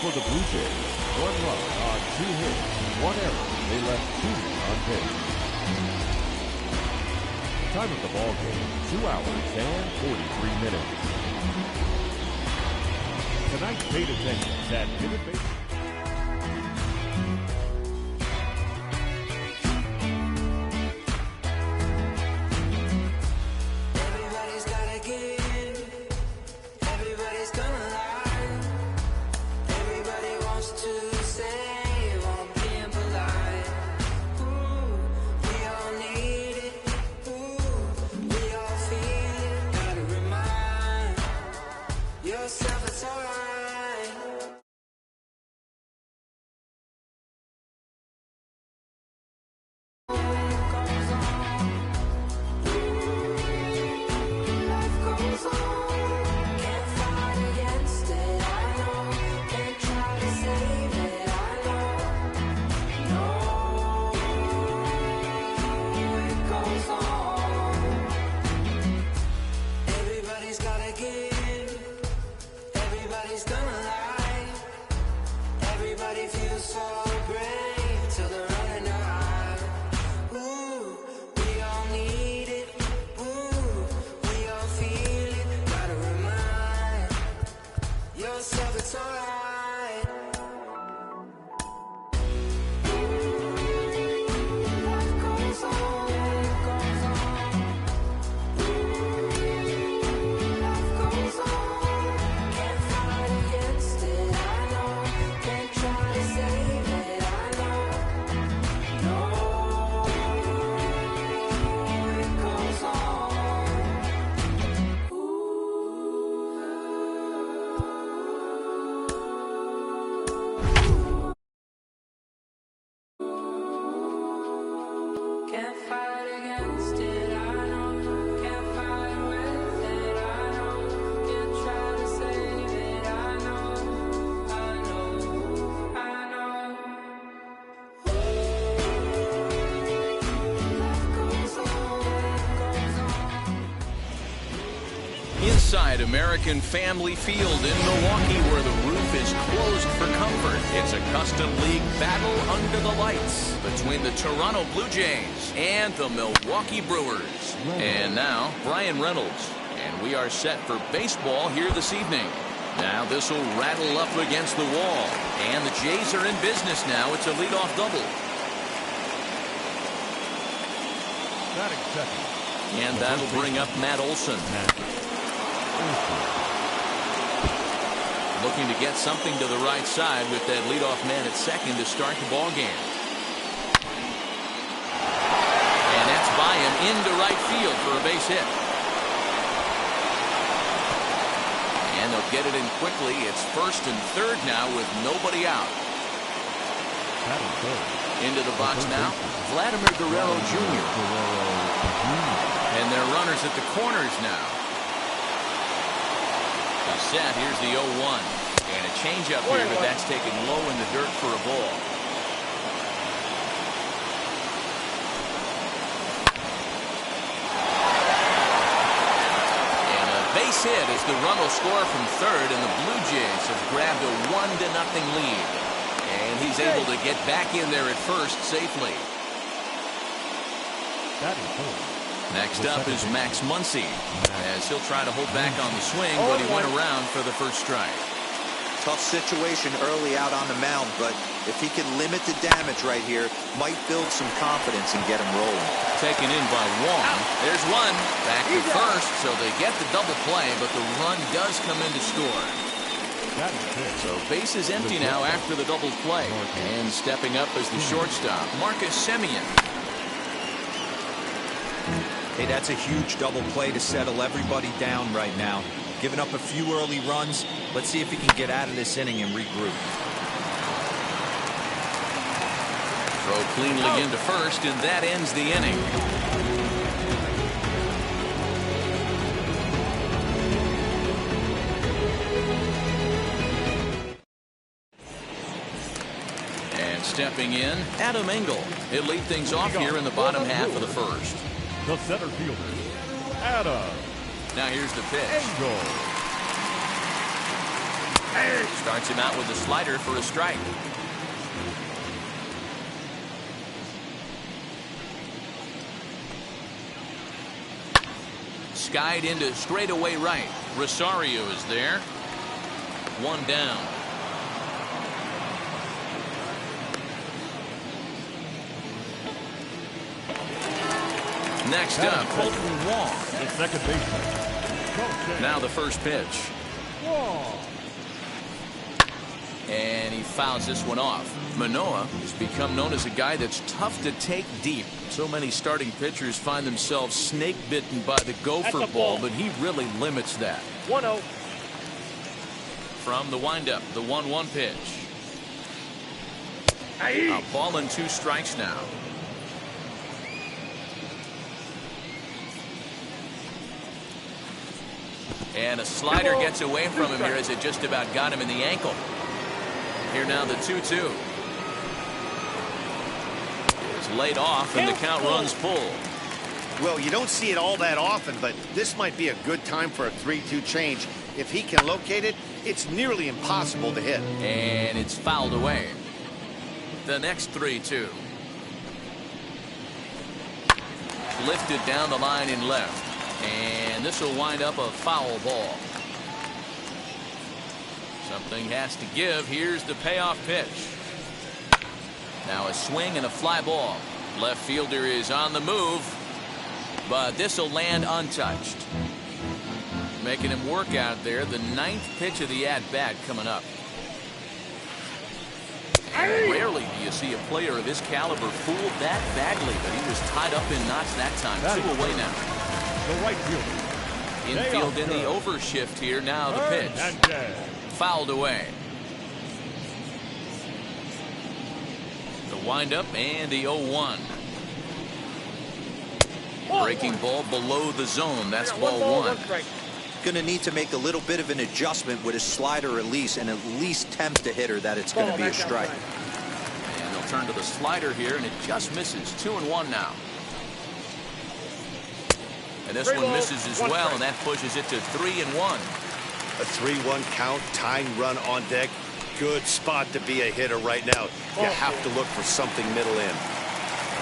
For the Blue Jays, 1 run on 2 hits, 1 error. They left 2 men on base. Time of the ball game, 2 hours and 43 minutes. Tonight's paid attendance at Minute Maid. Everybody's gotta give. Everybody's gonna lie. Everybody wants to save on being polite. Ooh, we all need it. We all feel it. Gotta remind yourself it's alright. Life goes on. Can't fight against it, I know. Can't try to save it, I know. No, it goes on. Everybody's gotta give. Everybody's gonna lie. Everybody feels so brave till they're running out. Ooh, we all need it. Ooh, we all feel it. Gotta remind yourself it's alright. Life goes on, goes on. Life goes on. Can't fight against it, I know. Can't try to save it, I know. No, it goes on. Can't fight against it, I know. Can't fight with it, I know. Can't try to save it, I know. I know, I know. Life goes on. Inside American Family Field in Milwaukee, where the roof is closed for comfort, it's a custom league battle under the lights between the Toronto Blue Jays and the Milwaukee Brewers. And now, Brian Reynolds. And we are set for baseball here this evening. Now this will rattle up against the wall. And the Jays are in business now. It's a leadoff double. Batting second. And that'll bring up Matt Olson. Looking to get something to the right side with that leadoff man at second to start the ball game. And that's by him into right field for a base hit. And they'll get it in quickly. It's first and third now with nobody out. Batting third. Into the box now, Vladimir Guerrero Jr. And they're runners at the corners now. Set. Here's the 0-1. And a changeup here, but that's taken low in the dirt for a ball. And a base hit as the run will score from third, and the Blue Jays have grabbed a 1-0 lead. And he's able to get back in there at first safely. Batting fourth. Next up is Max Muncy, as he'll try to hold back on the swing, but he went around for the first strike. Tough situation early out on the mound, but if he can limit the damage right here, might build some confidence and get him rolling. Taken in by Wong. There's one. Back to first, so they get the double play, but the run does come in to score. So base is empty now after the double play. And stepping up as the shortstop, Marcus Semien. Hey, that's a huge double play to settle everybody down right now. Giving up a few early runs. Let's see if he can get out of this inning and regroup. Throw cleanly into first, and that ends the inning. And stepping in, Adam Engel. He'll lead things off here in the bottom half of the first. The center fielder, Adam. Now here's the pitch. Engel. Starts him out with a slider for a strike. Skied into straightaway right. Rosario is there. One down. Next up, Colton Wong. The second baseman. Now the first pitch. Wong. And he fouls this one off. Manoah has become known as a guy that's tough to take deep. So many starting pitchers find themselves snake bitten by the gopher ball, but he really limits that. 1-0. From the windup, the 1-1 pitch. A ball and 2 strikes now. And a slider gets away from him here as it just about got him in the ankle. Here now the 2-2. It's laid off and the count runs full. Well, you don't see it all that often, but this might be a good time for a 3-2 change. If he can locate it, it's nearly impossible to hit. And it's fouled away. The next 3-2. Lifted down the line in left. And this will wind up a foul ball. Something has to give. Here's the payoff pitch. Now a swing and a fly ball. Left fielder is on the move, but this will land untouched. Making him work out there. The 9th pitch of the at-bat coming up. And rarely do you see a player of his caliber fooled that badly, but he was tied up in knots that time. 2 away now. The right fielder. Infield in the overshift here. Now the pitch. Fouled away. The windup and the 0-1. Breaking ball below the zone. That's ball 1. Going to need to make a little bit of an adjustment with his slider release and at least tempt the hitter that it's going to be a strike. And they'll turn to the slider here, and it just misses. 2-1 now. And this one misses as well, and that pushes it to 3-1. A 3-1 count, tying run on deck. Good spot to be a hitter right now. You have to look for something middle in.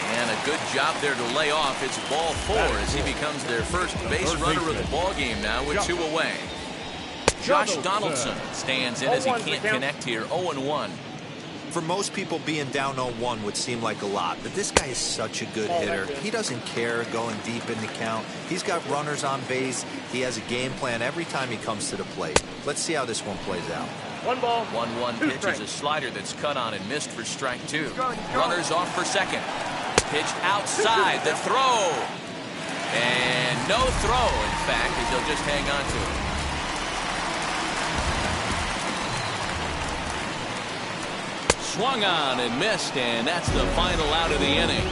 And a good job there to lay off. It's ball 4 as he becomes their first base runner of the ball game now with 2 away. Josh Donaldson stands in as he can't connect here. 0-1. For most people, being down 0-1 would seem like a lot, but this guy is such a good hitter. He doesn't care going deep in the count. He's got runners on base. He has a game plan every time he comes to the plate. Let's see how this one plays out. 1 ball. 1-1 pitch is a slider that's cut on and missed for strike 2. Runners off for second. Pitch outside the throw. And no throw, in fact, as they'll just hang on to it. Swung on and missed, and that's the final out of the inning.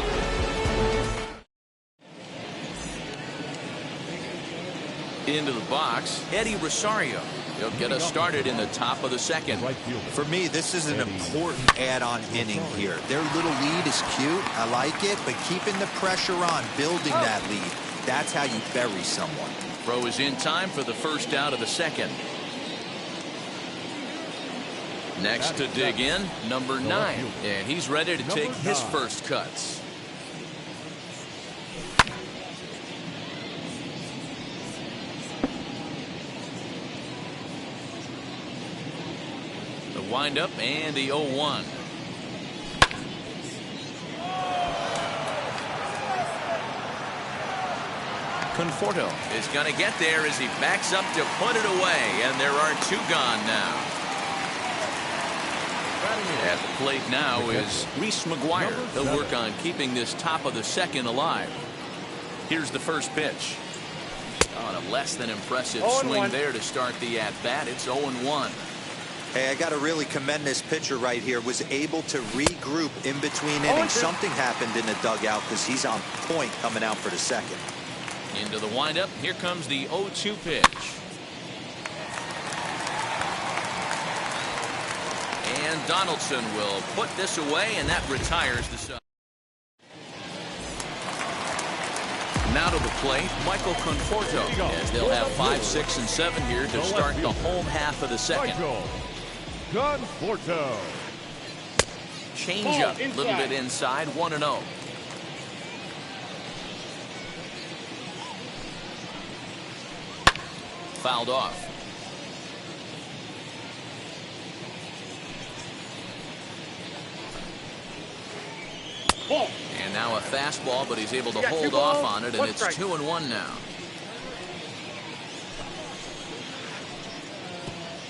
Into the box, Eddie Rosario. He'll get us started in the top of the second. For me, this is an important add-on inning here. Their little lead is cute. I like it, but keeping the pressure on, building that lead, that's how you bury someone. Throw is in time for the first out of the second. Next to dig in, number 9. And he's ready to take his first cuts. windup and the 0-1. Conforto is going to get there as he backs up to put it away, and there are 2 gone now. At the plate now is Reese McGuire. He'll work on keeping this top of the second alive. Here's the first pitch. On a less than impressive swing there to start the at-bat. It's 0-1. Hey, I got to really commend this pitcher right here. Was able to regroup in between innings. Something happened in the dugout because he's on point coming out for the second. Into the windup. Here comes the 0-2 pitch. And Donaldson will put this away, and that retires the side. Now to the plate, Michael Conforto, as they'll have 5, 6, and 7 here to start the home half of the second. Conforto. Change up, a little bit inside, 1-0. Fouled off. And now a fastball, but he's able to hold off on it, and it's 2-1 now.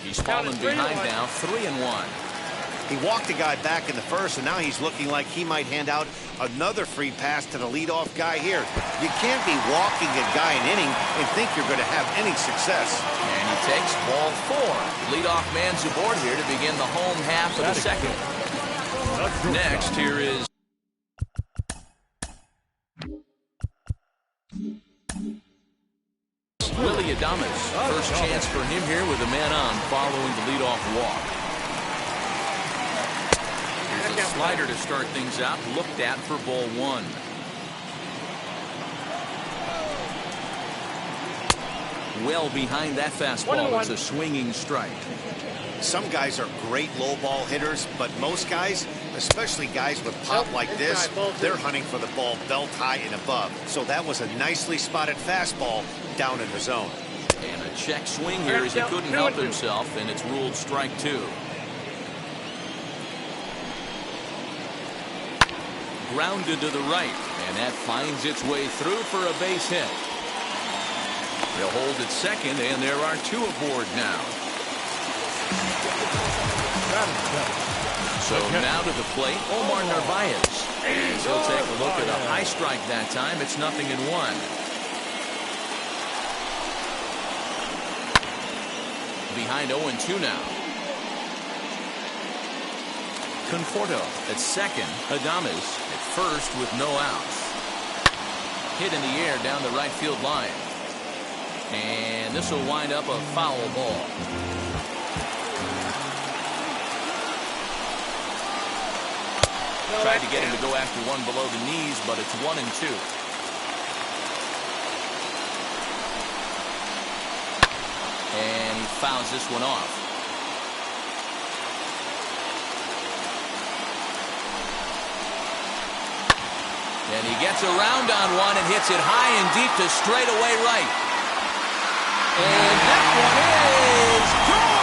He's fallen behind now, 3-1. He walked the guy back in the first, and now he's looking like he might hand out another free pass to the leadoff guy here. You can't be walking a guy an inning and think you're going to have any success. And he takes ball 4. Leadoff man's aboard here to begin the home half of the second. Next, here is Willie Adames. First chance for him here with a man on following the leadoff walk. Here's a slider to start things out, looked at for ball 1. Well behind that fastball. It's a swinging strike. Some guys are great low ball hitters, but most guys, especially guys with pop like this, they're hunting for the ball belt high and above. So that was a nicely spotted fastball down in the zone. And a check swing here as he couldn't help himself, and it's ruled strike 2. Grounded to the right, and that finds its way through for a base hit. They'll hold at second, and there are 2 aboard now. So now to the plate, Omar Narvaez. And he'll take a look at a high strike that time. It's 0-1. Behind 0-2 now. Conforto at second. Adames at first with no outs. Hit in the air down the right field line. And this will wind up a foul ball. Tried to get him to go after one below the knees, but it's 1-2. And he fouls this one off. And he gets around on one and hits it high and deep to straightaway right. And that one is gone!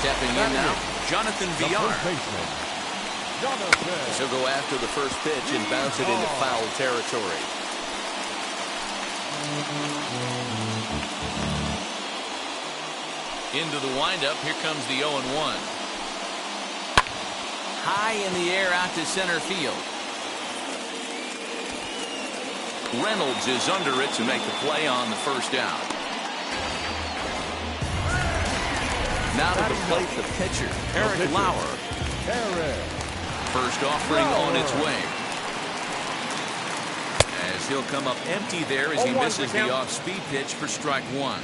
Stepping in now, Jonathan Villar. He'll go after the first pitch and bounce it into foul territory. Into the windup, here comes the 0-1. High in the air out to center field. Reynolds is under it to make the play on the first out. Now to the plate, the pitcher, Eric Lauer. First offering on its way. As he'll come up empty there as he misses the off-speed pitch for strike 1.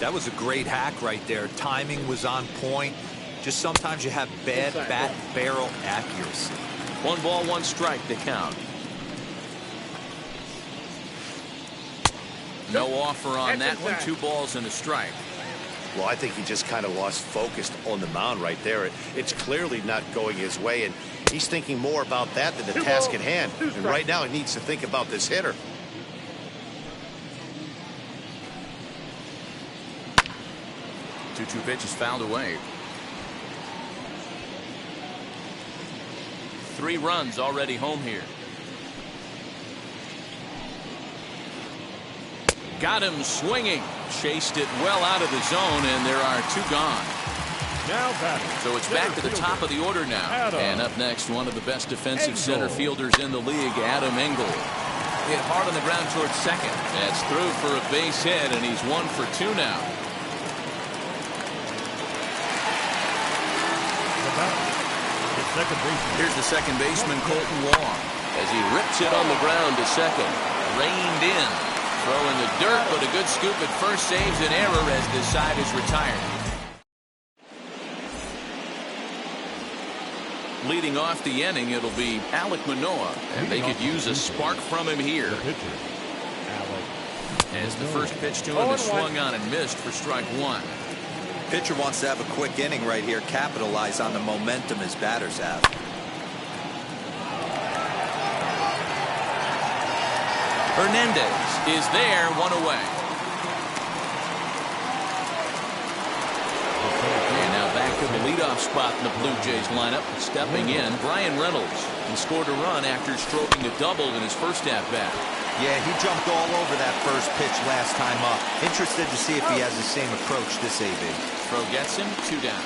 That was a great hack right there. Timing was on point. Just sometimes you have bad bat barrel accuracy. 1 ball, 1 strike to count. No offer on that one. 2 balls and a strike. Well, I think he just kind of lost focus on the mound right there. It's clearly not going his way, and He's thinking more about that than the task at hand. And right now, he needs to think about this hitter. Two pitches fouled away. 3 runs already home here. Got him swinging. Chased it well out of the zone, and there are 2 gone. Now batting. So it's back to the top of the order now. Adam. And up next, one of the best defensive center fielders in the league, Adam Engel. Hit hard on the ground towards second. That's through for a base hit, and he's 1 for 2 now. Here's the second baseman, Colton Wong, as he rips it on the ground to second. Reined in. Throw in the dirt, but a good scoop at first saves an error as this side is retired. Leading off the inning, it'll be Alek Manoah, and they could use a spark from him here. As the first pitch to him is swung on and missed for strike 1. Pitcher wants to have a quick inning right here, capitalize on the momentum his batters have. Hernandez is there, 1 away. And now back to the leadoff spot in the Blue Jays lineup. Stepping in, Brian Reynolds. He scored a run after stroking a double in his first at-bat. Yeah, he jumped all over that first pitch last time up. Interested to see if he has the same approach this AB. Throw gets him, 2 down.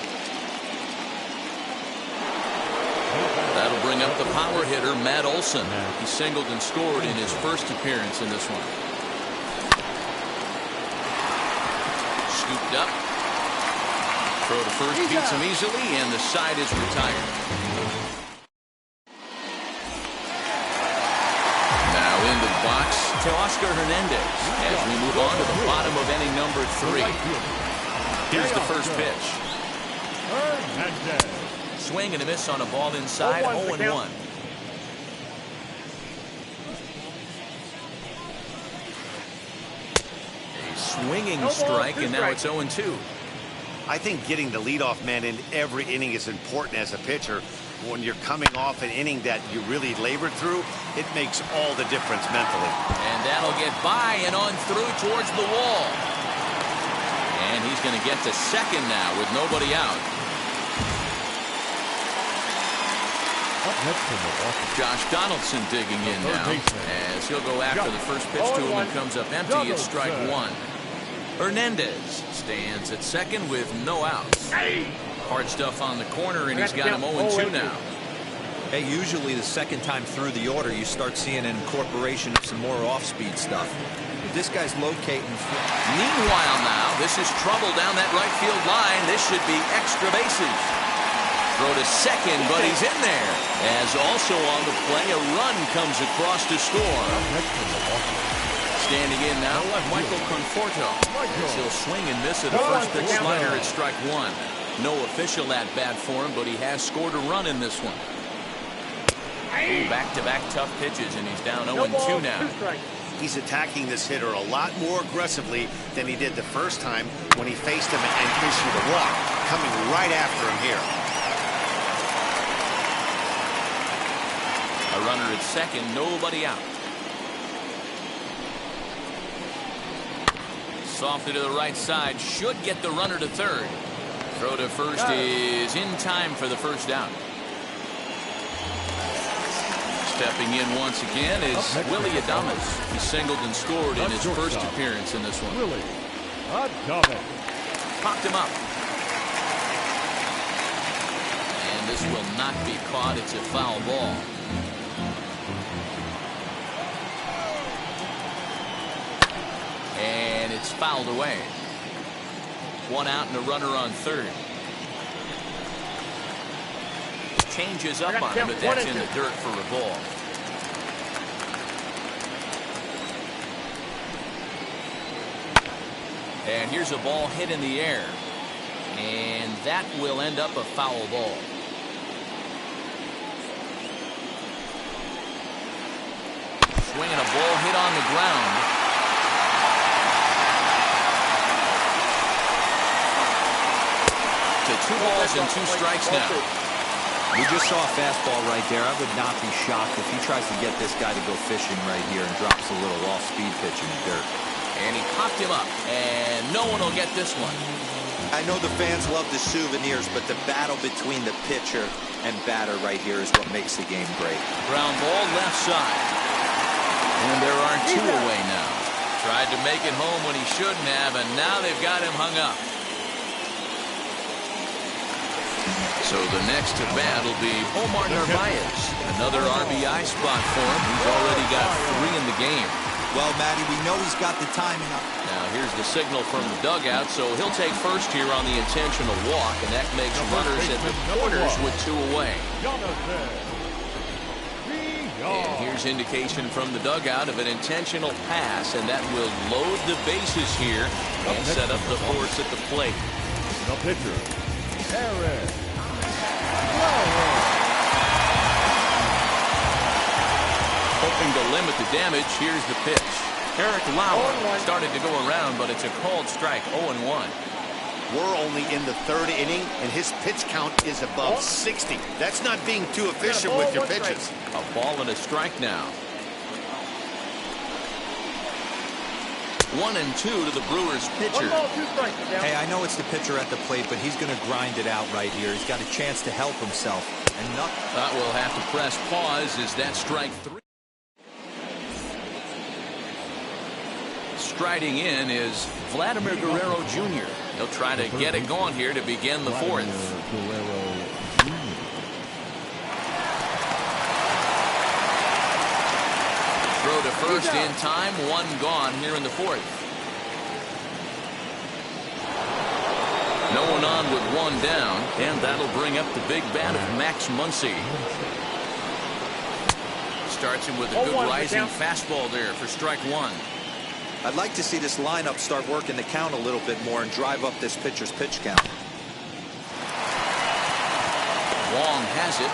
That'll bring up the power hitter, Matt Olson. He singled and scored in his first appearance in this one. Scooped up. Throw to first beats him easily, and the side is retired. Now into the box, Teoscar Hernandez as we move on to the bottom of inning number 3. Here's the first pitch. Swing and a miss on a ball inside, 0-1. A swinging strike, and now it's 0-2. I think getting the leadoff man in every inning is important as a pitcher. When you're coming off an inning that you really labored through, it makes all the difference mentally. And that'll get by and on through towards the wall. And he's going to get to second now with nobody out. Josh Donaldson digging in now as he'll go after the first pitch to him and comes up empty at strike 1. Hernandez stands at second with no outs. Hard stuff on the corner, and he's got him 0-2 now. Hey, usually the second time through the order, you start seeing an incorporation of some more off-speed stuff. This guy's locating. Meanwhile now, this is trouble down that right field line. This should be extra bases. Throw to second, but he's in there. As also on the play, a run comes across to score. Standing in now, Michael Conforto. He'll swing and miss at the first pitch slider at strike 1. No official at bat for him, but he has scored a run in this one. Back-to-back tough pitches, and he's down 0-2 now. He's attacking this hitter a lot more aggressively than he did the first time when he faced him and issued a walk. Coming right after him here. A runner at second, nobody out. Softly to the right side, should get the runner to third. Throw to first is in time for the first down. Stepping in once again is Willie Adames. He singled and scored in his first appearance in this one. Willie Adames. Popped him up. And this will not be caught. It's a foul ball. And it's fouled away. 1 out and a runner on third. Changes up on him, but that's in the dirt for a ball. And here's a ball hit in the air. And that will end up a foul ball. Swinging a ball hit on the ground. To 2 balls and 2 strikes now. We just saw a fastball right there. I would not be shocked if he tries to get this guy to go fishing right here and drops a little off-speed pitch in the dirt. And he popped him up, and no one will get this one. I know the fans love the souvenirs, but the battle between the pitcher and batter right here is what makes the game great. Ground ball left side. And there are two away now. Tried to make it home when he shouldn't have, and now they've got him hung up. So the next to bat will be Omar Narvaez. Another RBI spot for him. He's already got 3 in the game. Well, Matty, we know he's got the timing up. Now here's the signal from the dugout, so he'll take first here on the intentional walk, and that makes runners at the corners with 2 away. And here's indication from the dugout of an intentional pass, and that will load the bases here and set up the force at the plate. The pitcher, Aaron. Hoping to limit the damage, here's the pitch. Eric Lauer started to go around, but it's a called strike, 0-1. We're only in the 3rd inning, and his pitch count is above 60. That's not being too efficient with your pitches. A ball and a strike now. 1-2 to the Brewers pitcher. 1 ball, 2 strikes. Hey, I know it's the pitcher at the plate, but he's going to grind it out right here. He's got a chance to help himself. And We'll have to press pause. Is that strike 3? Striding in is Vladimir Guerrero Jr. He'll try to get it going here to begin the 4th. Throw to first in time, 1 gone here in the 4th. No one on with 1 down, and that'll bring up the big bat of Max Muncy. Starts him with a good rising fastball there for strike 1. I'd like to see this lineup start working the count a little bit more and drive up this pitcher's pitch count. Wong has it.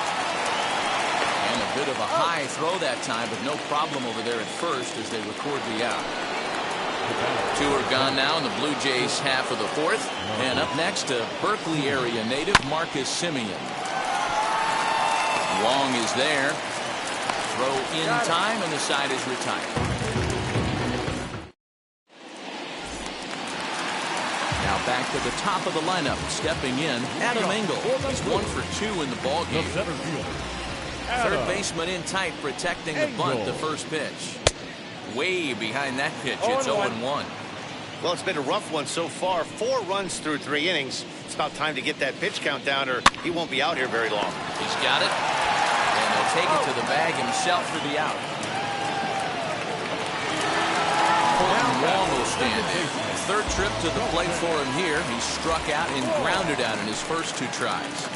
And a bit of a high throw that time, but no problem over there at first as they record the out. 2 are gone now in the Blue Jays half of the 4th. And up next, a Berkeley area native, Marcus Simeon. Wong is there. Throw in time, and the side is retired. Now back to the top of the lineup, stepping in, Adam Engel. He's 1 for 2 in the ballgame. Third baseman in tight, protecting the bunt, the first pitch. Way behind that pitch, it's 0-1. Well, it's been a rough one so far. 4 runs through 3 innings. It's about time to get that pitch count down, or he won't be out here very long. He's got it, and he'll take it to the bag himself for the out. Wong will stand in. 3rd trip to the plate for him here. He struck out and grounded out in his first 2 tries.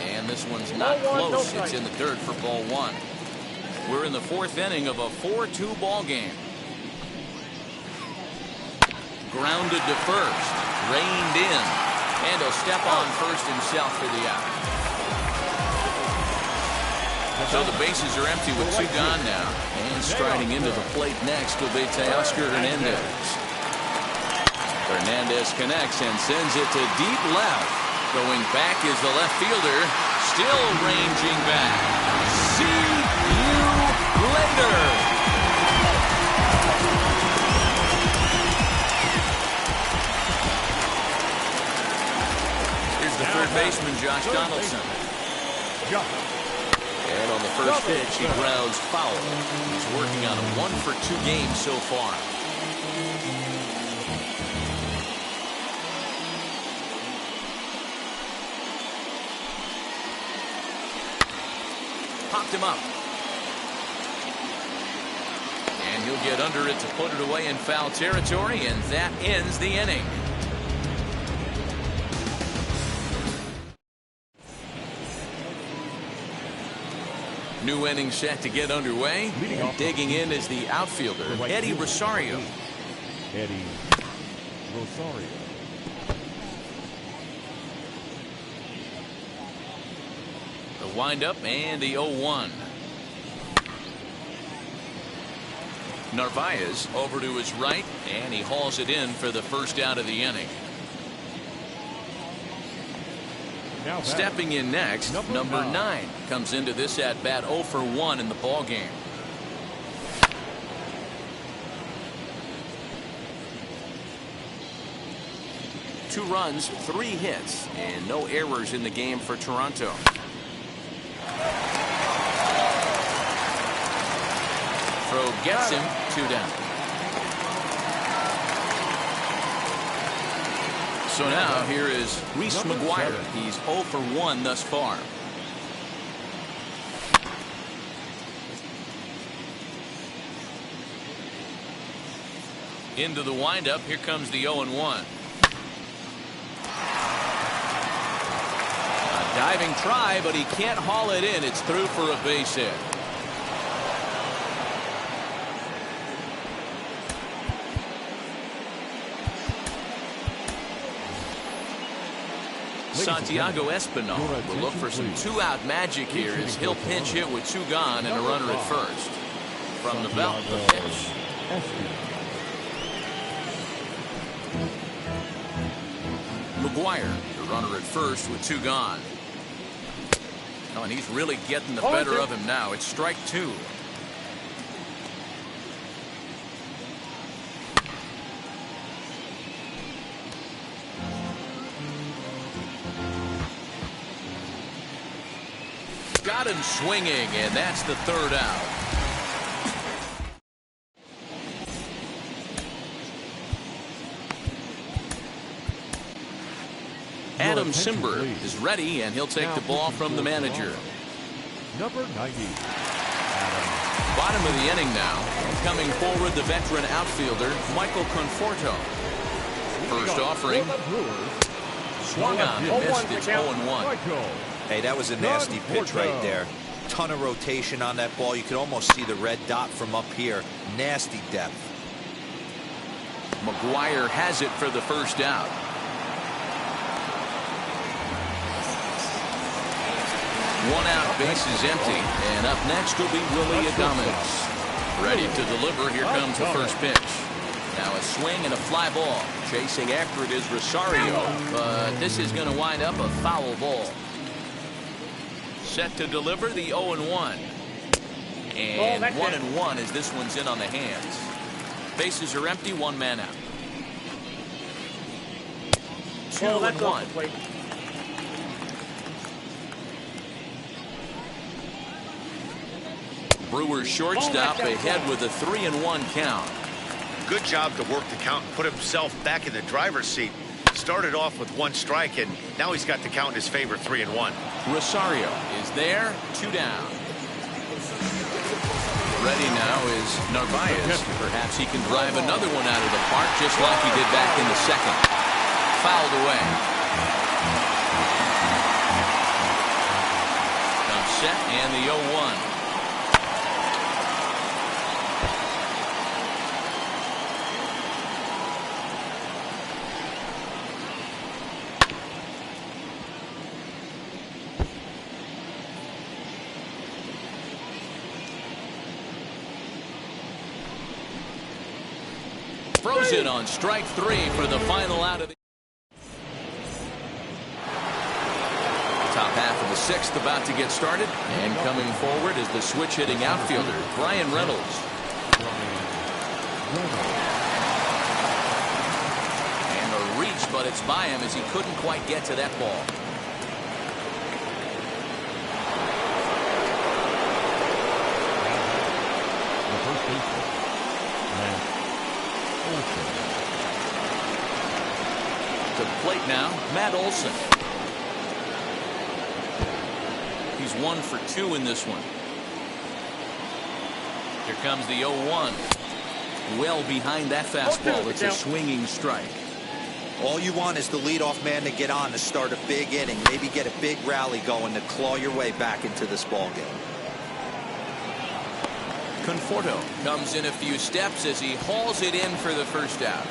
And this one's not close. It's in the dirt for ball 1. We're in the 4th inning of a 4-2 ball game. Grounded to first. Reined in. And he'll step on first himself for the out. So the bases are empty with 2 gone now. And striding into the plate next will be Teoscar Hernandez. Hernandez connects and sends it to deep left. Going back is the left fielder. Still ranging back. See you later. Here's the 3rd baseman, Josh Donaldson. And on the first pitch, he grounds foul. He's working on a 1 for 2 game so far. Popped him up. And he'll get under it to put it away in foul territory, and that ends the inning. New inning set to get underway. And digging in is the outfielder, Eddie Rosario. Eddie Rosario. The windup and the 0-1. Narvaez over to his right, and he hauls it in for the first out of the inning. Now Stepping in next, number 9 comes into this at bat 0 for 1 in the ball game. Two runs, 3 hits, and no errors in the game for Toronto. Throw gets him, 2 down. So now here is Reese McGuire. He's 0 for 1 thus far. Into the windup. Here comes the 0-1. A diving try, but he can't haul it in. It's through for a base hit. Santiago Espinal will look for some 2-out magic here as he'll pinch hit with 2 gone and a runner at first. From the belt, the pitch. McGuire, the runner at first with 2 gone. Oh, and he's really getting the better of him now. It's strike 2. Got him swinging, and that's the 3rd out. Adam Simber is ready, and he'll take the ball from the manager. Number 90. Bottom of the inning now. Coming forward, the veteran outfielder, Michael Conforto. First offering. Swung on and missed. It's 0-1. Hey, that was a nasty pitch right there. Ton of rotation on that ball. You could almost see the red dot from up here. Nasty depth. McGuire has it for the first out. One out, base is empty, and up next will be Willie Adames. Ready to deliver. Here comes the first pitch. Now a swing and a fly ball. Chasing after it is Rosario, but this is going to wind up a foul ball. Set to deliver the 0-1. And 1-1 as this one's in on the hands. Bases are empty, 1 man out. 2-1. Brewers shortstop ahead with a 3-1 count. Good job to work the count and put himself back in the driver's seat. Started off with 1 strike, and now he's got the count in his favor, 3-1. Rosario is there, 2 down. Ready now is Narvaez. Perhaps he can drive another one out of the park just like he did back in the 2nd. Fouled away. Comes set and the 0-1. Throws it on strike 3 for the final out of the top half of the 6th about to get started, and coming forward is the switch hitting outfielder Brian Reynolds. And a reach, but it's by him as he couldn't quite get to that ball. The first baseman. To the plate now, Matt Olson. He's 1 for 2 in this one. Here comes the 0-1. Well behind that fastball. It's a swinging strike. All you want is the leadoff man to get on to start a big inning. Maybe get a big rally going to claw your way back into this ball game. Conforto comes in a few steps as he hauls it in for the first out.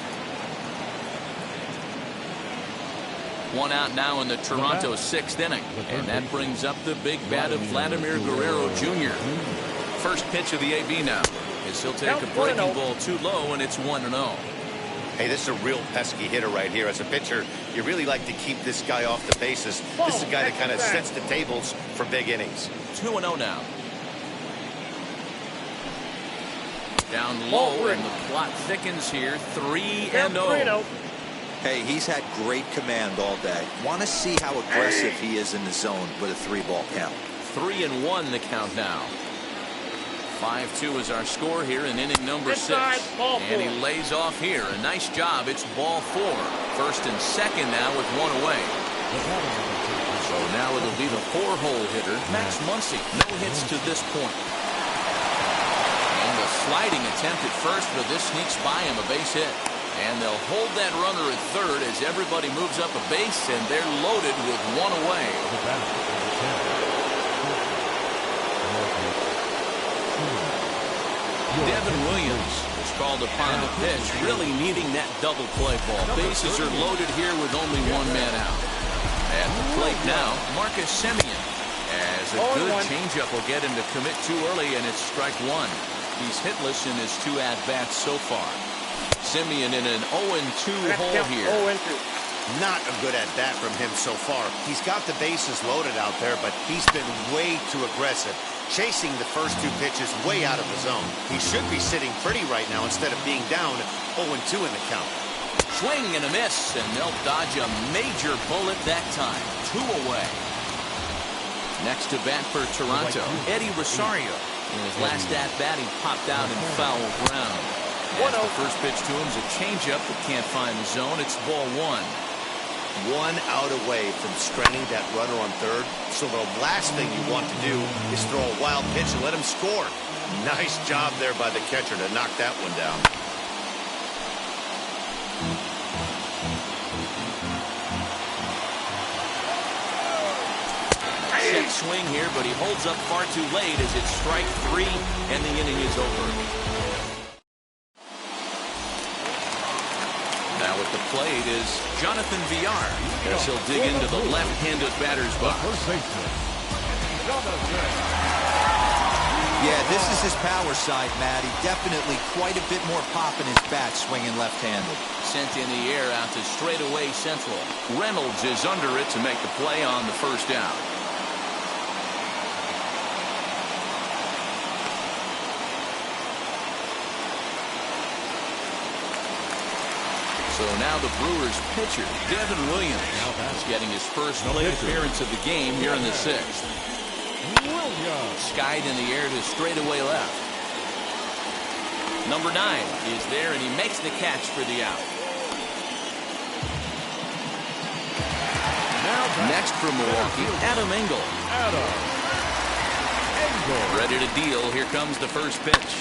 1 out now in the Toronto 6th inning, and that brings up the big bat of Vladimir Guerrero Jr. First pitch of the AB now, as he'll take a breaking ball too low, and it's 1-0. Hey, this is a real pesky hitter right here. As a pitcher, you really like to keep this guy off the bases. This is a guy that kind of sets the tables for big innings. 2-0 now. Down low, and the plot thickens here. 3-0. Hey, he's had great command all day. Want to see how aggressive he is in the zone with a 3-ball count. 3-1 the count now. 5-2 is our score here in inning number 6. And he lays off here. A nice job. It's ball 4. First and second now with 1 away. So now it'll be the 4-hole hitter, Max Muncy. No hits to this point. And the sliding attempt at first, but this sneaks by him, a base hit. And they'll hold that runner at third as everybody moves up a base, and they're loaded with 1 away. Devin Williams is called upon to pitch, really needing that double play ball. Bases are loaded here with only 1 man out. At the plate now, Marcus Semien. As a good changeup will get him to commit too early, and it's strike 1. He's hitless in his 2 at-bats so far. Semien in an 0-2 hole here. Not a good at-bat from him so far. He's got the bases loaded out there, but he's been way too aggressive, chasing the first 2 pitches way out of the zone. He should be sitting pretty right now instead of being down 0-2 in the count. Swing and a miss, and they'll dodge a major bullet that time. 2 away. Next to bat for Toronto, Eddie Rosario. In his last at-bat, he popped out in foul ground. As the first pitch to him is a changeup that can't find the zone. It's ball 1. 1 out away from stranding that runner on third. So the last thing you want to do is throw a wild pitch and let him score. Nice job there by the catcher to knock that one down. Set swing here, but he holds up far too late as it's strike 3 and the inning is over. Now at the plate is Jonathan Villar as he'll dig into the left-handed batter's box. Yeah, this is his power side, Matty. Definitely quite a bit more pop in his bat swinging left-handed. Sent in the air out to straightaway central. Reynolds is under it to make the play on the first out. So now the Brewers pitcher, Devin Williams, is getting his first plate appearance of the game here in the 6th. Skied in the air to straightaway left. Number 9 is there, and he makes the catch for the out. Next for Milwaukee, Adam Engel. Ready to deal. Here comes the first pitch.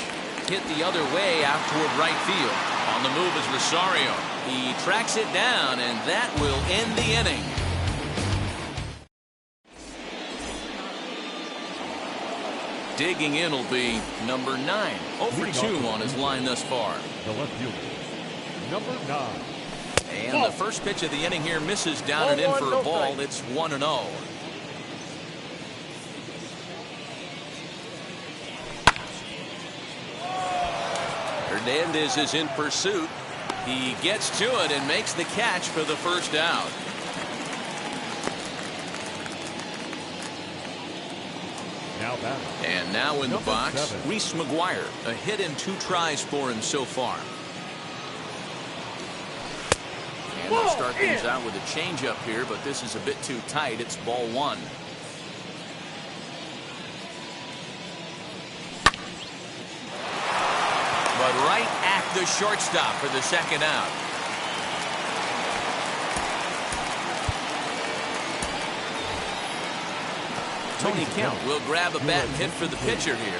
Hit the other way out toward right field. On the move is Rosario. He tracks it down, and that will end the inning. Digging in will be number 9. 0 for 2 on his line thus far. The left fielder, number 9. And the first pitch of the inning here misses down and in for a ball. It's 1-0. Hernandez is in pursuit. He gets to it and makes the catch for the first out. And now in the box, Reese McGuire. A hit in 2 tries for him so far. And they'll start things out with a changeup here, but this is a bit too tight. It's ball 1. But right at the shortstop for the second out. Tony Kemp will grab a bat and hit for the pitcher here.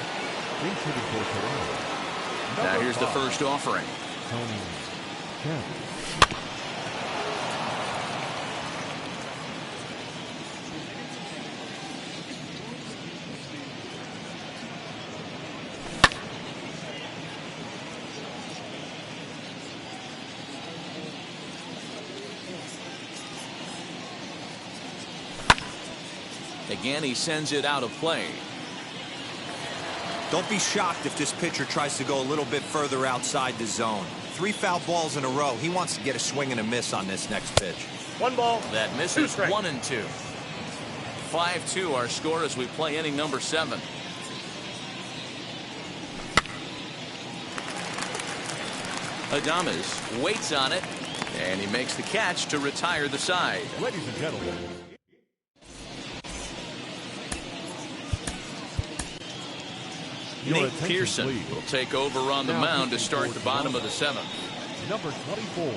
Now here's the first offering. Tony Kemp. Again, he sends it out of play. Don't be shocked if this pitcher tries to go a little bit further outside the zone. 3 foul balls in a row. He wants to get a swing and a miss on this next pitch. 1 ball. That misses 1 and 2. 5-2 our score as we play inning number 7. Adames waits on it, and he makes the catch to retire the side. Ladies and gentlemen. Nate Pearson will take over on the mound to start the bottom of the 7th. Number 24.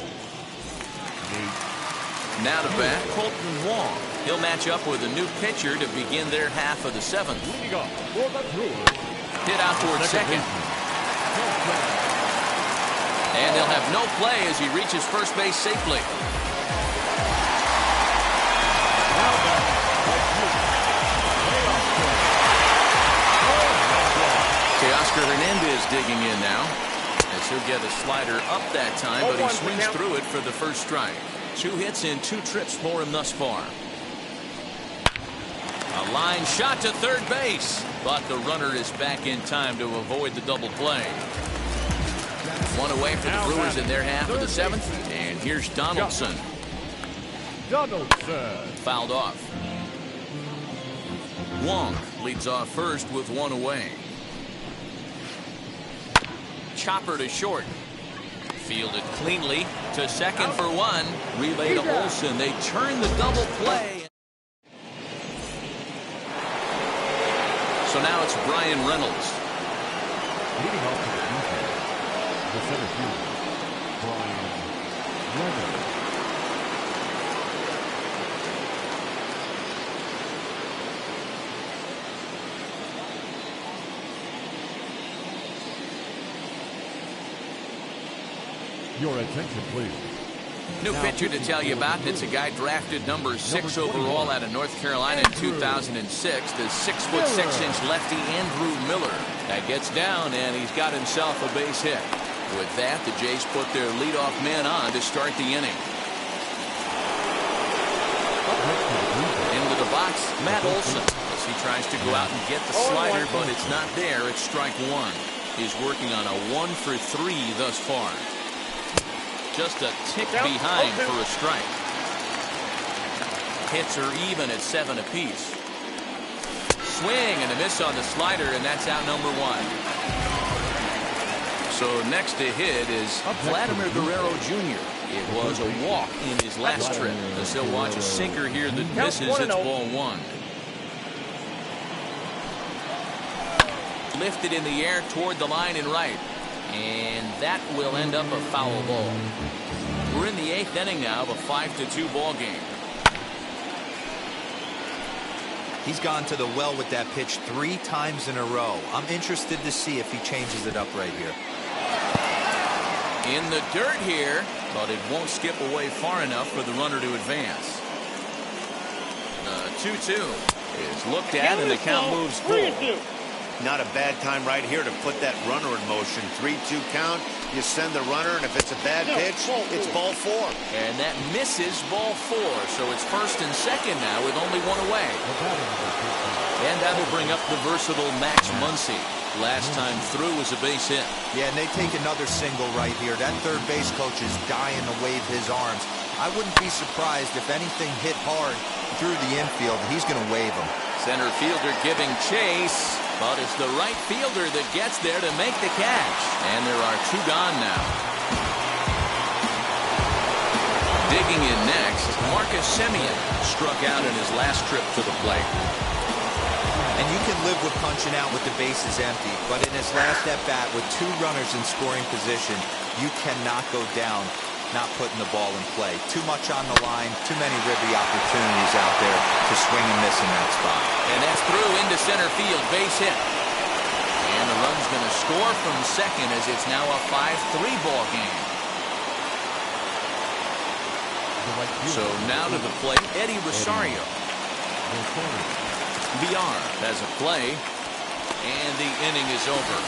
Now to bat, Colton Wong. He'll match up with a new pitcher to begin their half of the 7th. Hit out towards second. And they'll have no play as he reaches first base safely. Oscar Hernandez digging in now, as he'll get a slider up that time, but he swings through it for the first strike. 2 hits in 2 trips for him thus far. A line shot to third base, but the runner is back in time to avoid the double play. 1 away for the Brewers in their half of the 7th, and here's Donaldson. Fouled off. Wong leads off first with 1 away. Chopper to short. Fielded cleanly to second for 1. Relay to Olsen. They turn the double play. So now it's Brian Reynolds. Leading off to the defense, the center fielder, Brian Reynolds. Your attention, please. New pitcher to tell you about. It's a guy drafted number 6 overall out of North Carolina in 2006. The 6'6" lefty Andrew Miller. That gets down, and he's got himself a base hit. With that, the Jays put their leadoff man on to start the inning. Into the box, Matt Olson, as he tries to go out and get the slider, but it's not there. It's strike 1. He's working on a 1 for 3 thus far. Just a tick behind for a strike. Hits are even at 7 apiece. Swing and a miss on the slider, and that's out number 1. So next to hit is Vladimir Guerrero Jr. It was a walk in his last trip. As he'll watch a sinker here that misses. It's ball 1. Lifted in the air toward the line and right. And that will end up a foul ball. We're in the 8th inning now of a 5-2 ball game. He's gone to the well with that pitch 3 times in a row. I'm interested to see if he changes it up right here. In the dirt here, but it won't skip away far enough for the runner to advance. The 2-2 is looked at, and the count moves forward. Not a bad time right here to put that runner in motion. 3-2 count. You send the runner, and if it's a bad pitch, it's ball 4. And that misses ball 4. So it's first and second now with only 1 away. And that'll bring up the versatile Max Muncy. Last time through was a base hit. Yeah, and they take another single right here. That third base coach is dying to wave his arms. I wouldn't be surprised if anything hit hard through the infield. He's going to wave them. Center fielder giving chase. But it's the right fielder that gets there to make the catch. And there are 2 gone now. Digging in next, Marcus Semien struck out in his last trip to the plate. And you can live with punching out with the bases empty, but in his last at-bat with 2 runners in scoring position, you cannot go down not putting the ball in play. Too much on the line, too many ribby opportunities out there to swing and miss in that spot. And that's through into center field, base hit. And the run's going to score from second as it's now a 5-3 ball game. So now to the plate, Eddie Rosario. VR has a play, and the inning is over.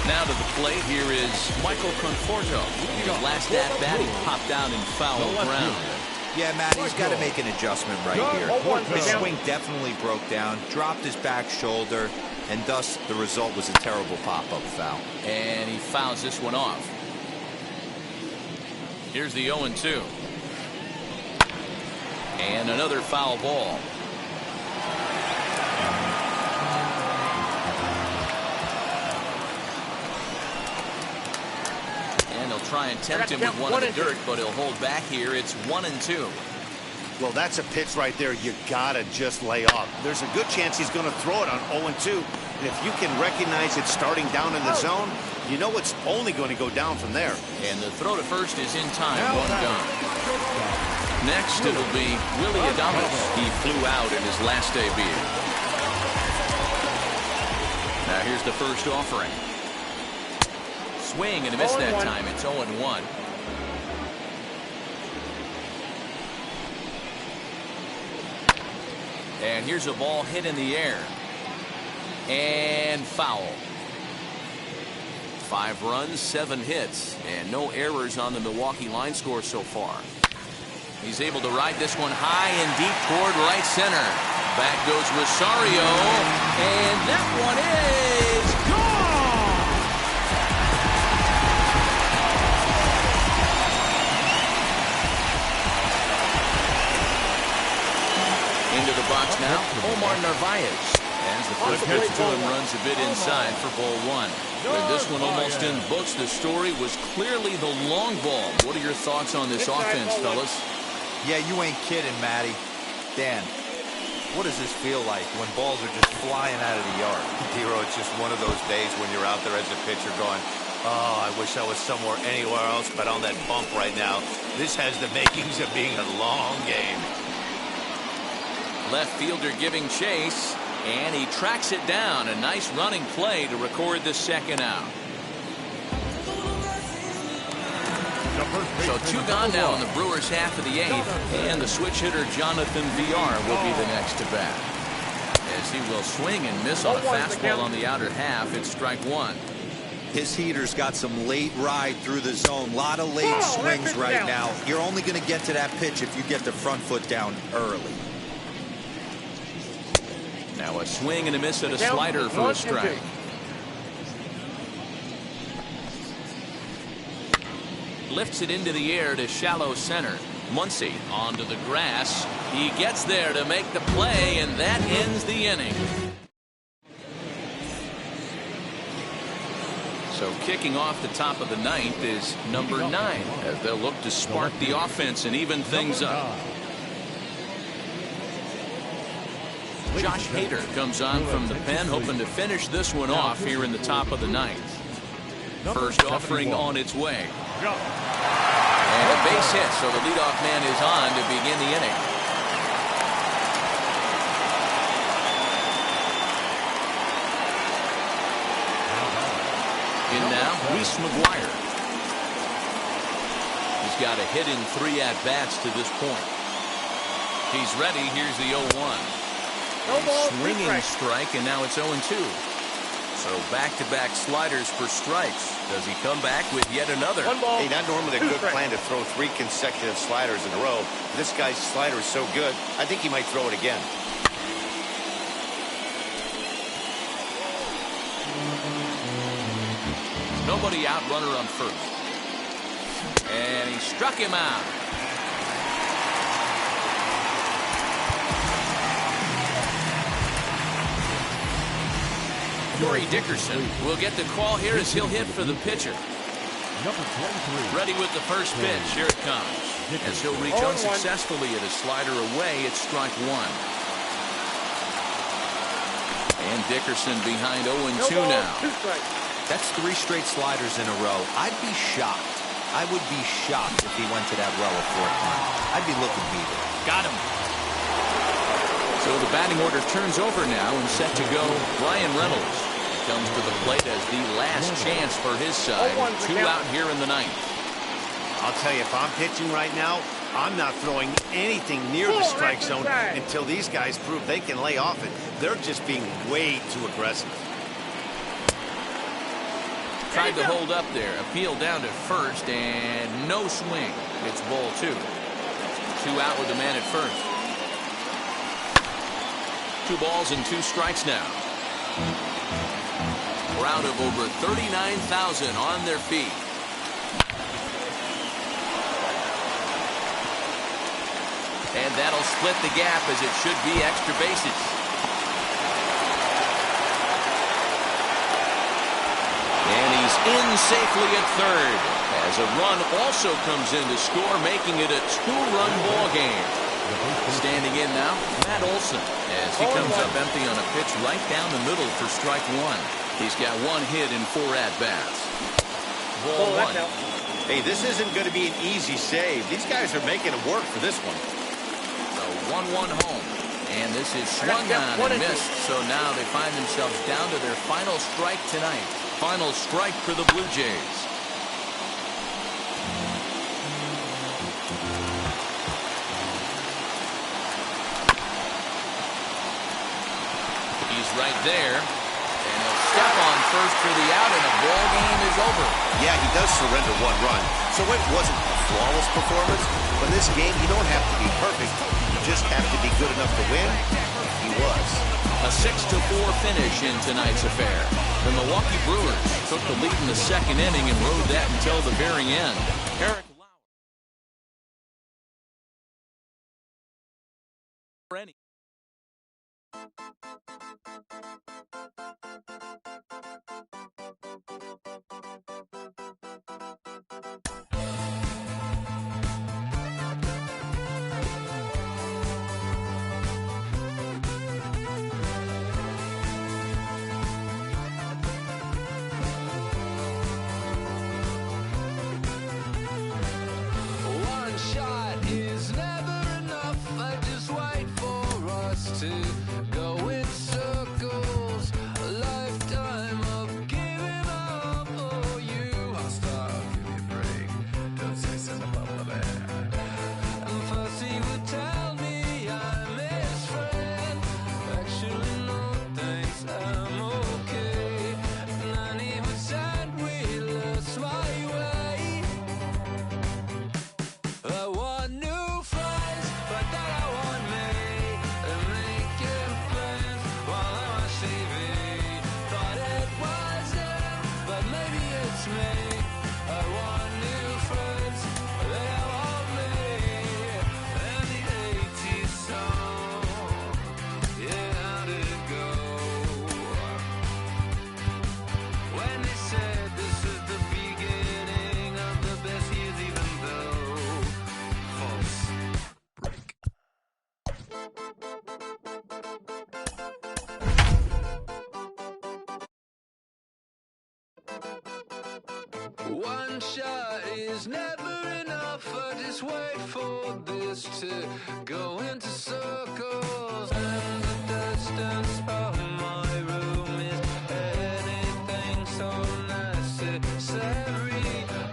Now to the plate, here is Michael Conforto. His last at-bat, he popped out in foul ground. Yeah, Matt, he's got to make an adjustment right here. His swing definitely broke down, dropped his back shoulder, and thus the result was a terrible pop-up foul. And he fouls this one off. Here's the 0-2. And another foul ball. And they'll try and tempt him with one in the dirt, but he'll hold back here. It's 1-2. Well, that's a pitch right there you gotta just lay off. There's a good chance he's going to throw it on 0-2. And if you can recognize it starting down in the zone, you know it's only going to go down from there. And the throw to first is in time. One gone. Next, it'll be Willie Adames. He flew out in his last debut. Now here's the first offering. Swing and a miss that time. It's 0-1. And here's a ball hit in the air. And foul. 5 runs, 7 hits, and no errors on the Milwaukee line score so far. He's able to ride this one high and deep toward right center. Back goes Rosario, and that one is gone! Into the box now, Omar Narvaez. As the first pitch to him runs a bit inside for ball 1. With this one almost in books, the story was clearly the long ball. What are your thoughts on this offense, fellas? Yeah, you ain't kidding, Matty. Dan, what does this feel like when balls are just flying out of the yard? Hero, it's just one of those days when you're out there as a pitcher going, oh, I wish I was somewhere anywhere else but on that bump right now. This has the makings of being a long game. Left fielder giving chase, and he tracks it down. A nice running play to record the second out. So 2 gone now in the Brewers' half of the 8th, and the switch hitter Jonathan VR will be the next to bat. As he will swing and miss on a fastball on the outer half, it's strike 1. His heater's got some late ride through the zone. A lot of late swings right now. You're only going to get to that pitch if you get the front foot down early. Now a swing and a miss at a slider for a strike. Lifts it into the air to shallow center. Muncy onto the grass. He gets there to make the play, and that ends the inning. So kicking off the top of the 9th is number 9, as they'll look to spark the offense and even things up. Josh Hader comes on from the pen, hoping to finish this one off here in the top of the 9th. First offering on its way. And a base hit, so the leadoff man is on to begin the inning. In now, Reese McGuire. He's got a hit in 3 at-bats to this point. He's ready. Here's the 0-1. Swinging strike, and now it's 0-2. So back-to-back sliders for strikes. Does he come back with yet another? Hey, not normally a good plan to throw 3 consecutive sliders in a row. This guy's slider is so good, I think he might throw it again. Nobody out, runner on first. And he struck him out. Corey Dickerson will get the call here as he'll hit for the pitcher. Number 23. Ready with the first pitch. Here it comes. As he'll reach unsuccessfully at a slider away, it's strike 1. And Dickerson behind 0-2 now. That's 3 straight sliders in a row. I'd be shocked. I would be shocked if he went to that well a 4th time. I'd be looking beat. Got him. So the batting order turns over now, and set to go Brian Reynolds. Comes to the plate as the last chance for his side. 2 out here in the 9th. I'll tell you, if I'm pitching right now, I'm not throwing anything near the strike zone until these guys prove they can lay off it. They're just being way too aggressive. Tried to hold up there. Appeal down to first, and no swing. It's ball 2. 2 out with the man at first. 2 balls and 2 strikes now. Crowd of over 39,000 on their feet. And that'll split the gap as it should be extra bases. And he's in safely at third as a run also comes in to score, making it a 2-run ball game. Standing in now, Matt Olson, as he comes up empty on a pitch right down the middle for strike 1. He's got 1 hit in 4 at-bats. Ball 1. Hey, this isn't going to be an easy save. These guys are making it work for this one. So 1-1 home. And this is swung on and missed. So now they find themselves down to their final strike tonight. Final strike for the Blue Jays. He's right there. And he'll step on first for the out, and the ball game is over. Yeah, he does surrender 1 run. So it wasn't a flawless performance. But in this game, you don't have to be perfect. You just have to be good enough to win. He was. A 6-4 finish in tonight's affair. The Milwaukee Brewers took the lead in the 2nd inning and rode that until the very end. Eric Lauer. One shot is never enough. I just wait for this to go into circles. And the distance of my room is anything so necessary.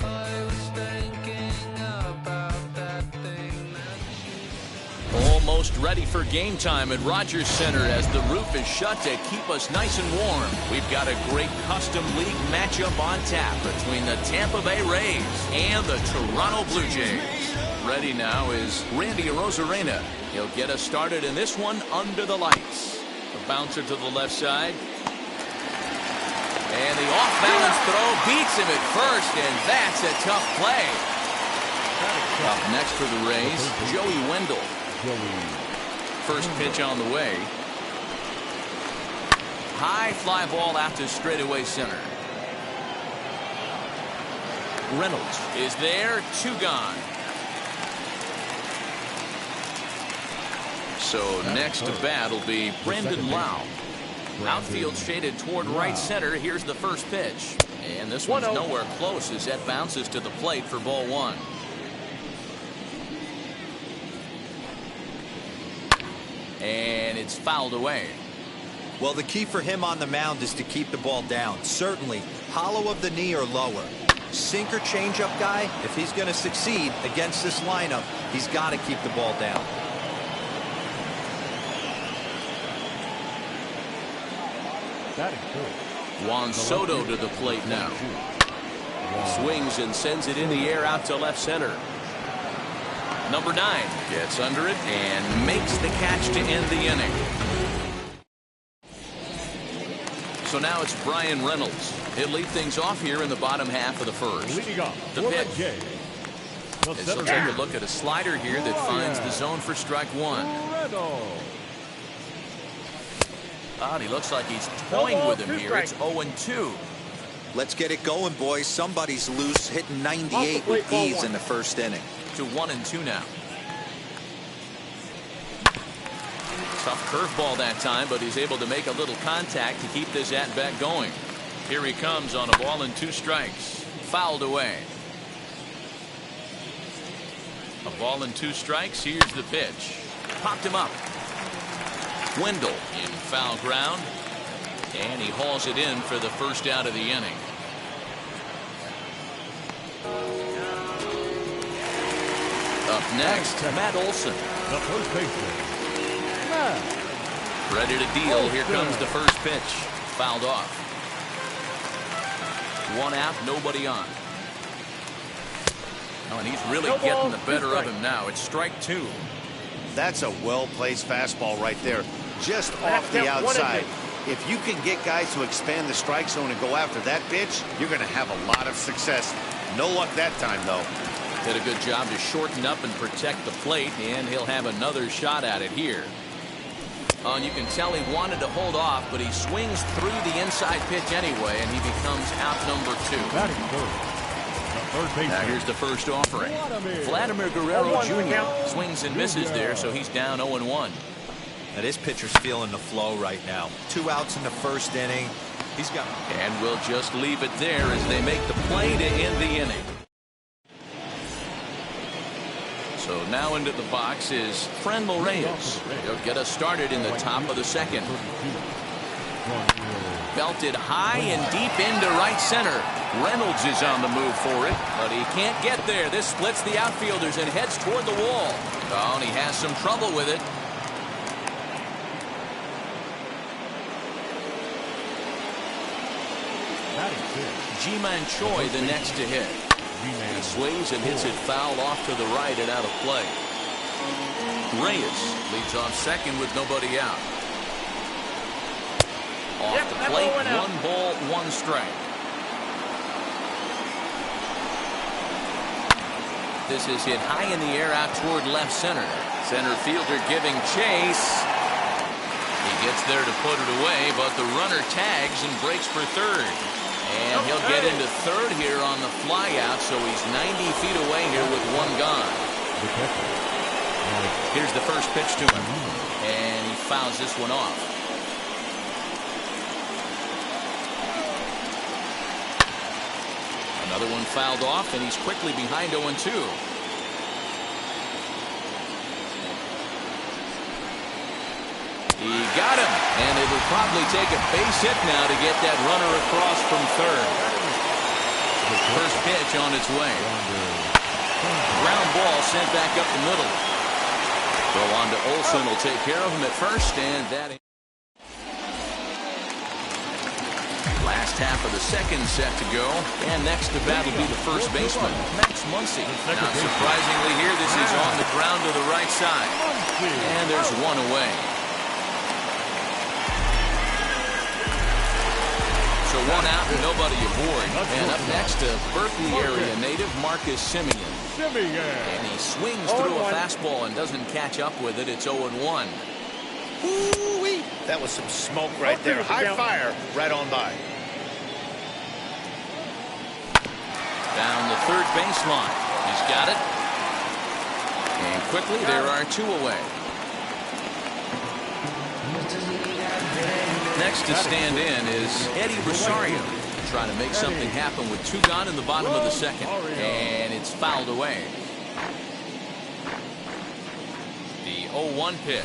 I was thinking about that thing that almost ready for game time at Rogers Center as the roof is shut to keep us nice and warm. We've got a great custom league matchup on tap between the Tampa Bay Rays and the Toronto Blue Jays. Ready now is Randy Arozarena. He'll get us started in this one under the lights. The bouncer to the left side. And the off-balance throw beats him at first, and that's a tough play. Up next for the Rays, Joey Wendell. First pitch on the way. High fly ball out to straightaway center. Reynolds is there, 2 gone. So next to bat will be Brendan Lau. Outfield shaded toward right center. Here's the first pitch. And this one's nowhere close as that bounces to the plate for ball 1. And it's fouled away. Well, the key for him on the mound is to keep the ball down. Certainly, hollow of the knee or lower. Sinker changeup guy, if he's going to succeed against this lineup, he's got to keep the ball down. Juan Soto to the plate now. Swings and sends it in the air out to left center. Number 9 gets under it and makes the catch to end the inning. So now it's Brian Reynolds. He'll lead things off here in the bottom half of the first. Leading off, The pitch. As he'll take a look at a slider here that finds the zone for strike 1. And he looks like he's toying with him here. It's 0-2. Let's get it going, boys. Somebody's loose, hitting 98 with ease in the first inning. To 1-2 now. Tough curveball that time, but he's able to make a little contact to keep this at-bat going. Here he comes on a ball and 2 strikes. Fouled away. A ball and 2 strikes. Here's the pitch. Popped him up. Wendell in foul ground. And he hauls it in for the first out of the inning. Up next, Matt Olson. The first baseman. Ready to deal. Here comes the first pitch. Fouled off. 1 out, nobody on. Oh, and he's really getting the better of him now. It's strike 2. That's a well-placed fastball right there, just off the outside. If you can get guys to expand the strike zone and go after that pitch, you're going to have a lot of success. No luck that time, though. Did a good job to shorten up and protect the plate, and he'll have another shot at it here. Oh, and you can tell he wanted to hold off, but he swings through the inside pitch anyway, and he becomes out number 2. Now here's the first offering. Vladimir Guerrero Jr. swings and misses there, so he's down 0-1. Now this pitcher's feeling the flow right now. 2 outs in the first inning. He's got. And we'll just leave it there as they make the play to end the inning. So now into the box is Franmil Reyes. He'll get us started in the top of the second. Belted high and deep into right center. Reynolds is on the move for it, but he can't get there. This splits the outfielders and heads toward the wall. Oh, and he has some trouble with it. Ji-Man Choi the next to hit. He swings and hits it foul off to the right and out of play. Reyes leads off second with nobody out. Off the plate, 1 ball, 1 strike. This is hit high in the air out toward left center. Center fielder giving chase. He gets there to put it away, but the runner tags and breaks for third. And he'll get into third here on the fly out, so he's 90 feet away here with 1 gone. Here's the first pitch to him, and he fouls this one off. Another one fouled off, and he's quickly behind 0-2. He got him, and it'll probably take a base hit now to get that runner across from third. The first pitch on its way. Ground ball sent back up the middle. Go on to Olson, will take care of him at first, and that. Last half of the second set to go, and next to bat will be the first baseman, Max Muncy. Not surprisingly here, this is on the ground to the right side, and there's 1 away. So 1 out and nobody aboard. And up next, a Berkeley area native, Marcus Semien. And he swings through a fastball and doesn't catch up with it. It's 0-1. Woo-wee. That was some smoke right there. High fire right on by. Down the third baseline. He's got it. And quickly, there are 2 away. Next to stand in is Eddie Rosario, trying to make something happen with 2 gone in the bottom of the second, and it's fouled away. The 0-1 pitch.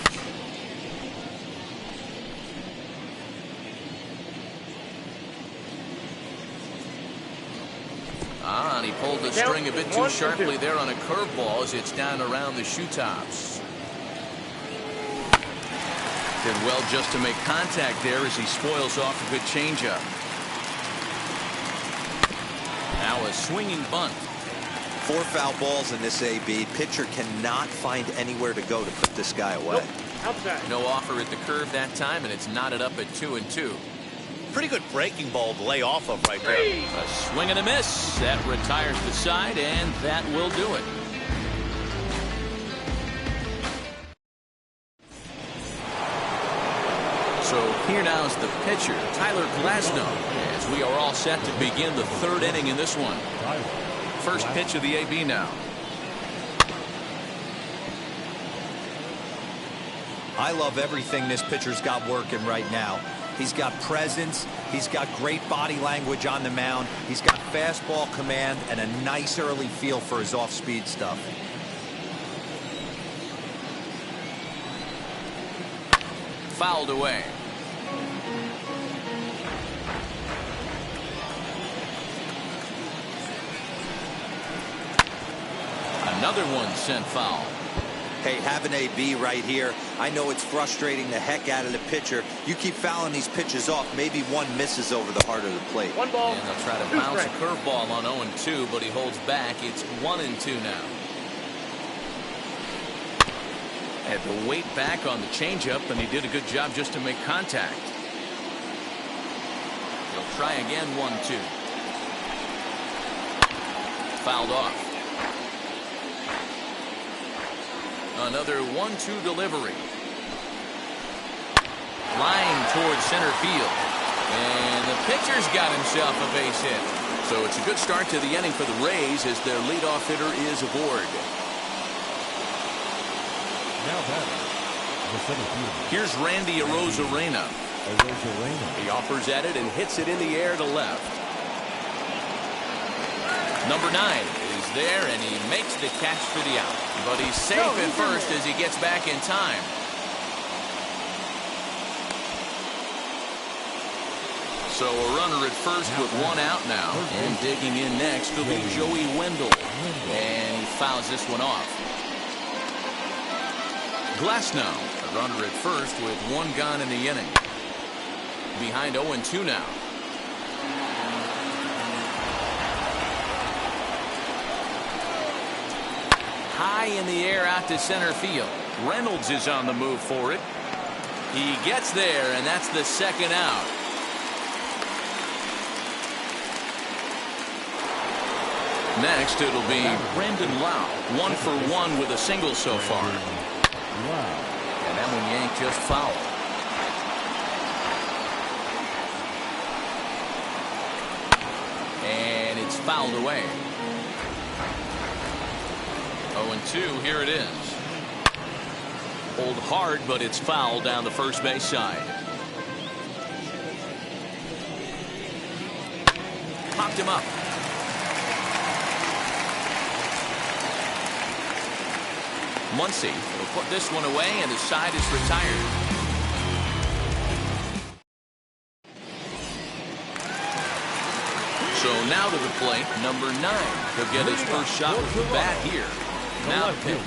And he pulled the string a bit too sharply there on a curveball as it's down around the shoe tops. Did well just to make contact there as he spoils off a good changeup. Now a swinging bunt. 4 foul balls in this AB. Pitcher cannot find anywhere to go to put this guy away. Nope. Outside. No offer at the curve that time, and it's knotted up at 2-2. Pretty good breaking ball to lay off of right there. A swing and a miss. That retires the side, and that will do it. So here now is the pitcher, Tyler Glasnow, as we are all set to begin the 3rd inning in this one. First pitch of the AB now. I love everything this pitcher's got working right now. He's got presence. He's got great body language on the mound. He's got fastball command and a nice early feel for his off-speed stuff. Fouled away. Another one sent foul. Hey, have an AB right here. I know it's frustrating the heck out of the pitcher. You keep fouling these pitches off, maybe one misses over the heart of the plate. 1 ball. And they'll try to bounce a curveball on 0-2, but he holds back. It's 1-2 now. Had to wait back on the changeup, and he did a good job just to make contact. He'll try again, 1-2. Fouled off. Another 1-2 delivery. Line towards center field. And the pitcher's got himself a base hit. So it's a good start to the inning for the Rays as their leadoff hitter is aboard. Now batting, the center fielder. Here's Randy Arozarena. He offers at it and hits it in the air to left. Number 9 is there, and he makes the catch for the out. But he's safe at first as he gets back in time. So a runner at first with 1 out now. And digging in next will be Joey Wendell. And he fouls this one off. Glasnow, a runner at first with 1 gone in the inning. Behind 0-2 now. High in the air out to center field. Reynolds is on the move for it. He gets there, and that's the 2nd out. Next, it'll be Brandon Lau. 1 for 1 with a single so far. And that one yanked just foul. And it's fouled away. 0-2, here it is. Hold hard, but it's fouled down the first base side. Popped him up. Muncy will put this one away, and the side is retired. So now to the plate, number 9. He'll get his first shot with the bat here. Now pitch.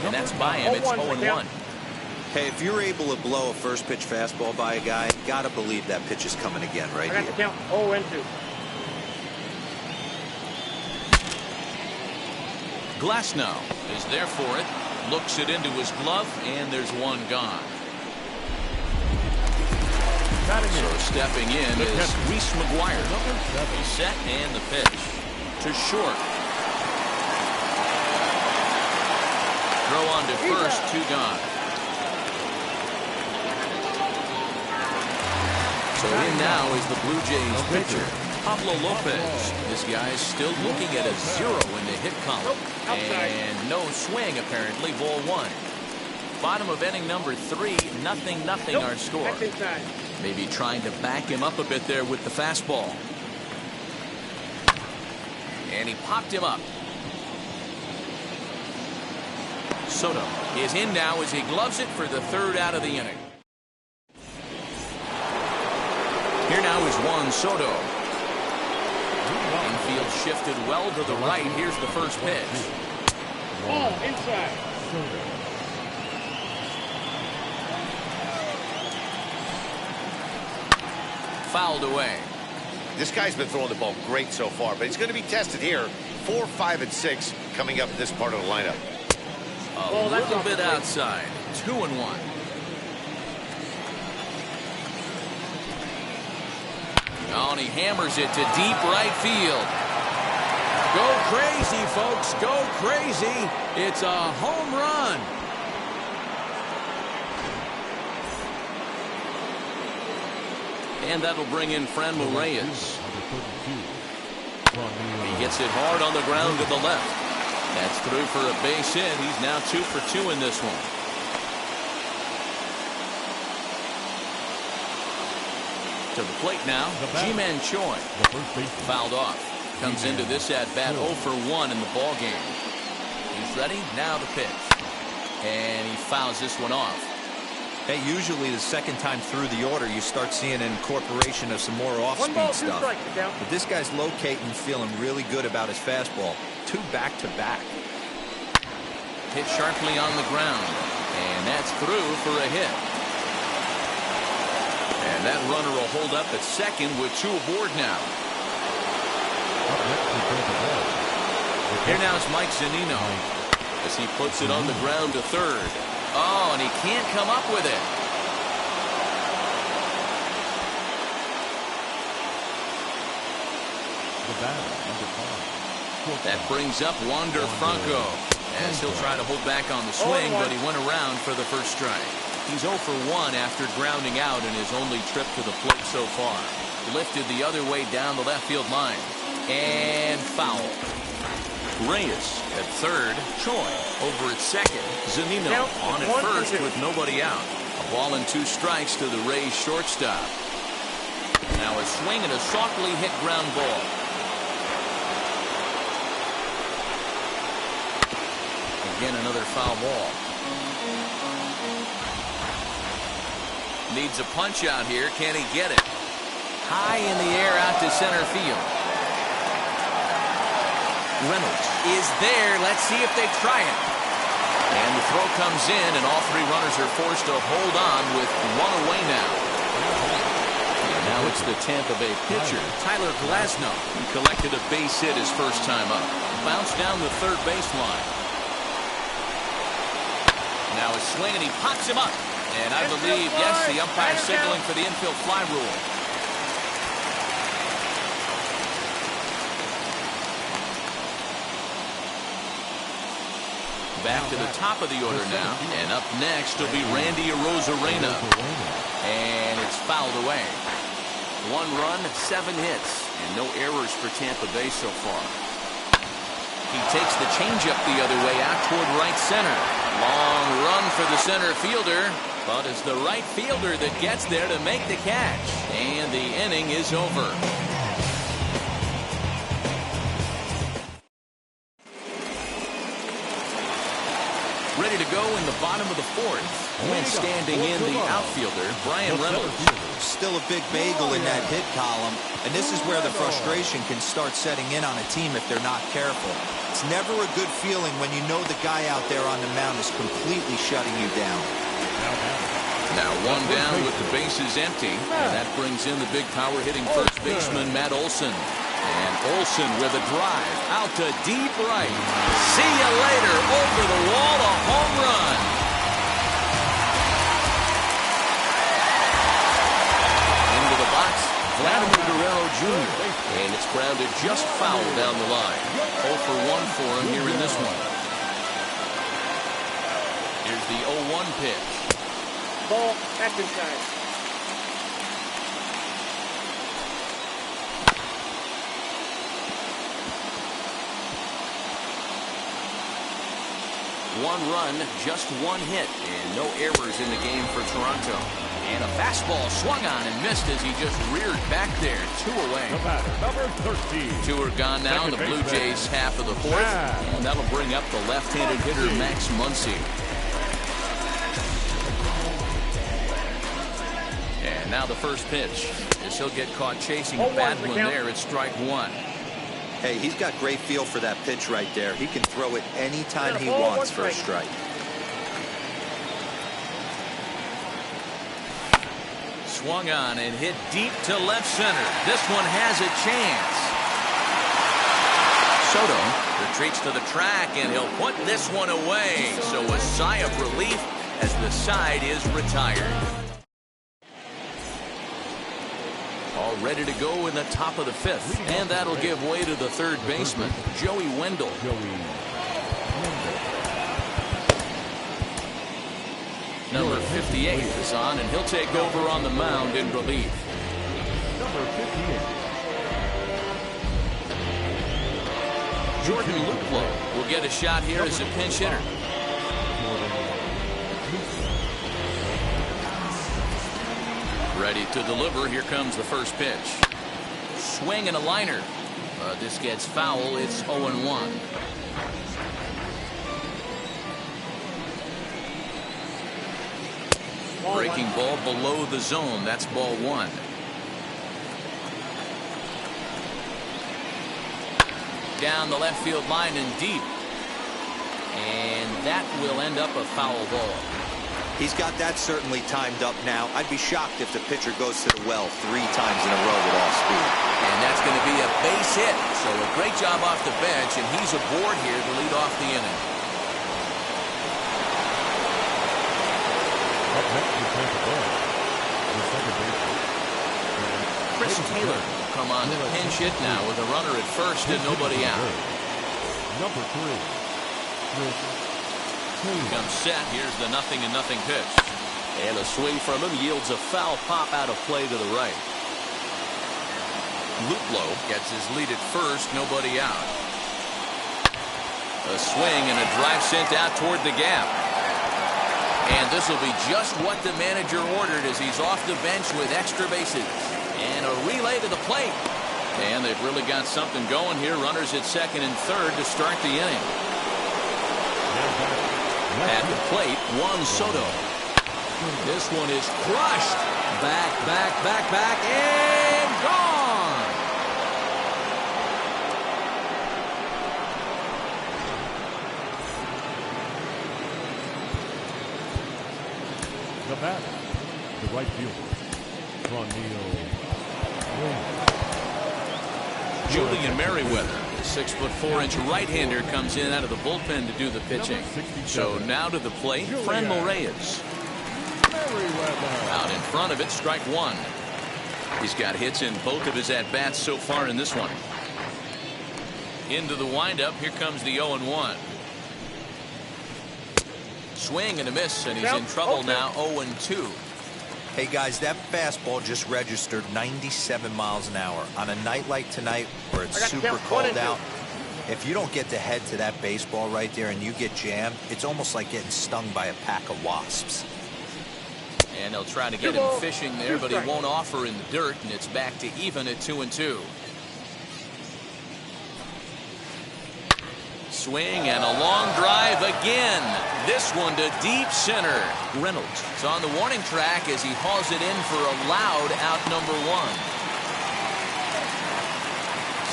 And that's by him. It's 0-1. Hey, if you're able to blow a first pitch fastball by a guy, gotta believe that pitch is coming again right I got here. the count. 0-2. Glasnow is there for it. Looks it into his glove, and there's 1 gone. So stepping in is Reese McGuire. He's set, and the pitch to short. Throw on to first, 2 gone. So in now is the Blue Jays pitcher, Pablo Lopez. This guy's still looking at a 0 in the hit column. And no swing, apparently, ball 1. Bottom of inning number 3, 0-0 our score. Maybe trying to back him up a bit there with the fastball. And he popped him up. Soto is in now as he gloves it for the 3rd out of the inning. Here now is Juan Soto. Infield shifted well to the right. Here's the first pitch. Ball inside. Fouled away. This guy's been throwing the ball great so far, but he's going to be tested here. 4, 5, and 6 coming up in this part of the lineup. A little bit outside. 2-1. Oh, and he hammers it to deep right field. Go crazy, folks. Go crazy. It's a home run. And that'll bring in Franmil Reyes. He gets it hard on the ground to the left. That's through for a base hit. He's now 2 for 2 in this one. To the plate now, Ji-Man Choi. Fouled off. Comes into this at-bat 0 for 1 in the ball game. He's ready. Now the pitch. And he fouls this one off. Hey, usually the second time through the order, you start seeing an incorporation of some more off-speed stuff. But this guy's locating, feeling really good about his fastball. 2 back-to-back. Hit sharply on the ground. And that's through for a hit. And that runner will hold up at second with 2 aboard now. Here now is Mike Zunino as he puts it on the ground to third. Oh, and he can't come up with it. That brings up Wander Franco as he'll try to hold back on the swing, but he went around for the first strike. He's 0 for 1 after grounding out in his only trip to the plate so far. Lifted the other way down the left field line. And foul. Reyes at third. Choi over at second. Zunino on at first with nobody out. A ball and 2 strikes to the Rays shortstop. Now a swing and a softly hit ground ball. Again, another foul ball. Needs a punch out here. Can he get it? High in the air out to center field. Reynolds is there. Let's see if they try it. And the throw comes in, and all 3 runners are forced to hold on with 1 away now. And now it's the Tampa Bay pitcher, Tyler Glasnow, who collected a base hit his first time up. Bounced down the third baseline. Now a swing, and he pops him up. And I believe, yes, the umpire signaling for the infield fly rule. Back to the top of the order now. And up next will be Randy Arozarena. And it's fouled away. 1 run, 7 hits, and no errors for Tampa Bay so far. He takes the changeup the other way out toward right center. Long run for the center fielder, but it's the right fielder that gets there to make the catch. And the inning is over. Ready to go in the bottom of the 4th. And standing in the outfielder, Brian Reynolds. Still a big bagel in that hit column, and this is where the frustration can start setting in on a team if they're not careful. It's never a good feeling when you know the guy out there on the mound is completely shutting you down. Now 1 down with the bases empty, and that brings in the big power hitting first baseman Matt Olson. And Olson with a drive out to deep right. See you later. Over the wall, a home run. Into the box, Vladimir Guerrero Jr. And it's grounded just foul down the line. 0 for 1 for him here in this one. Here's the 0-1 pitch. Ball, that's inside. 1 run, just 1 hit, and no errors in the game for Toronto. And a fastball swung on and missed as he just reared back there. 2 away. Number 13. 2 are gone now in the Blue Jays half of the 4th. And that'll bring up the left-handed hitter Max Muncy. And now the first pitch. As he'll get caught chasing a bad one there at strike 1. Hey, he's got great feel for that pitch right there. He can throw it anytime he wants for a strike. swung on and hit deep to left center. This one has a chance. Soto retreats to the track, and he'll put this one away. So a sigh of relief as the side is retired. All ready to go in the top of the fifth, and that'll give way to the third baseman, Joey Wendell. Number 58 is on, and he'll take over on the mound in relief. Number 58. Jordan Luplow will get a shot here as a pinch hitter. Ready to deliver. Here comes the first pitch. Swing and a liner. This gets foul. It's 0-1. Breaking ball below the zone. That's ball one. Down the left field line and deep. And that will end up a foul ball. He's got that certainly timed up now. I'd be shocked if the pitcher goes to the well 3 times in a row with off speed. And that's going to be a base hit. So a great job off the bench, and he's aboard here to lead off the inning. Up next is Tampa Bay. The second baseman. Chris Taylor will come on to pinch hit now with a runner at first and nobody out. Number 3, Chris Taylor. Comes set. Here's the 0-0 pitch. And a swing from him yields a foul pop out of play to the right. Luplow gets his lead at first, nobody out. A swing and a drive sent out toward the gap. And this will be just what the manager ordered as he's off the bench with extra bases. And a relay to the plate. And they've really got something going here. Runners at second and third to start the inning. At the plate, Juan Soto. This one is crushed. Back, and gone. The batter, the right fielder, Julian Merriweather, the 6'4" right-hander, comes in out of the bullpen to do the pitching. So now to the plate, Franmil Reyes. Out in front of it, strike one. He's got hits in both of his at-bats so far in this one. Into the windup, here comes the 0-1. Swing and a miss, and he's in trouble now, 0-2. Hey guys, that fastball just registered 97 miles an hour. On a night like tonight where it's super cold out, if you don't get the head to that baseball right there and you get jammed, it's almost like getting stung by a pack of wasps. And they'll try to get him fishing there, but he won't offer in the dirt, and it's back to even at 2-2. Swing and a long drive again. This one to deep center. Reynolds is on the warning track as he hauls it in for a loud out number one.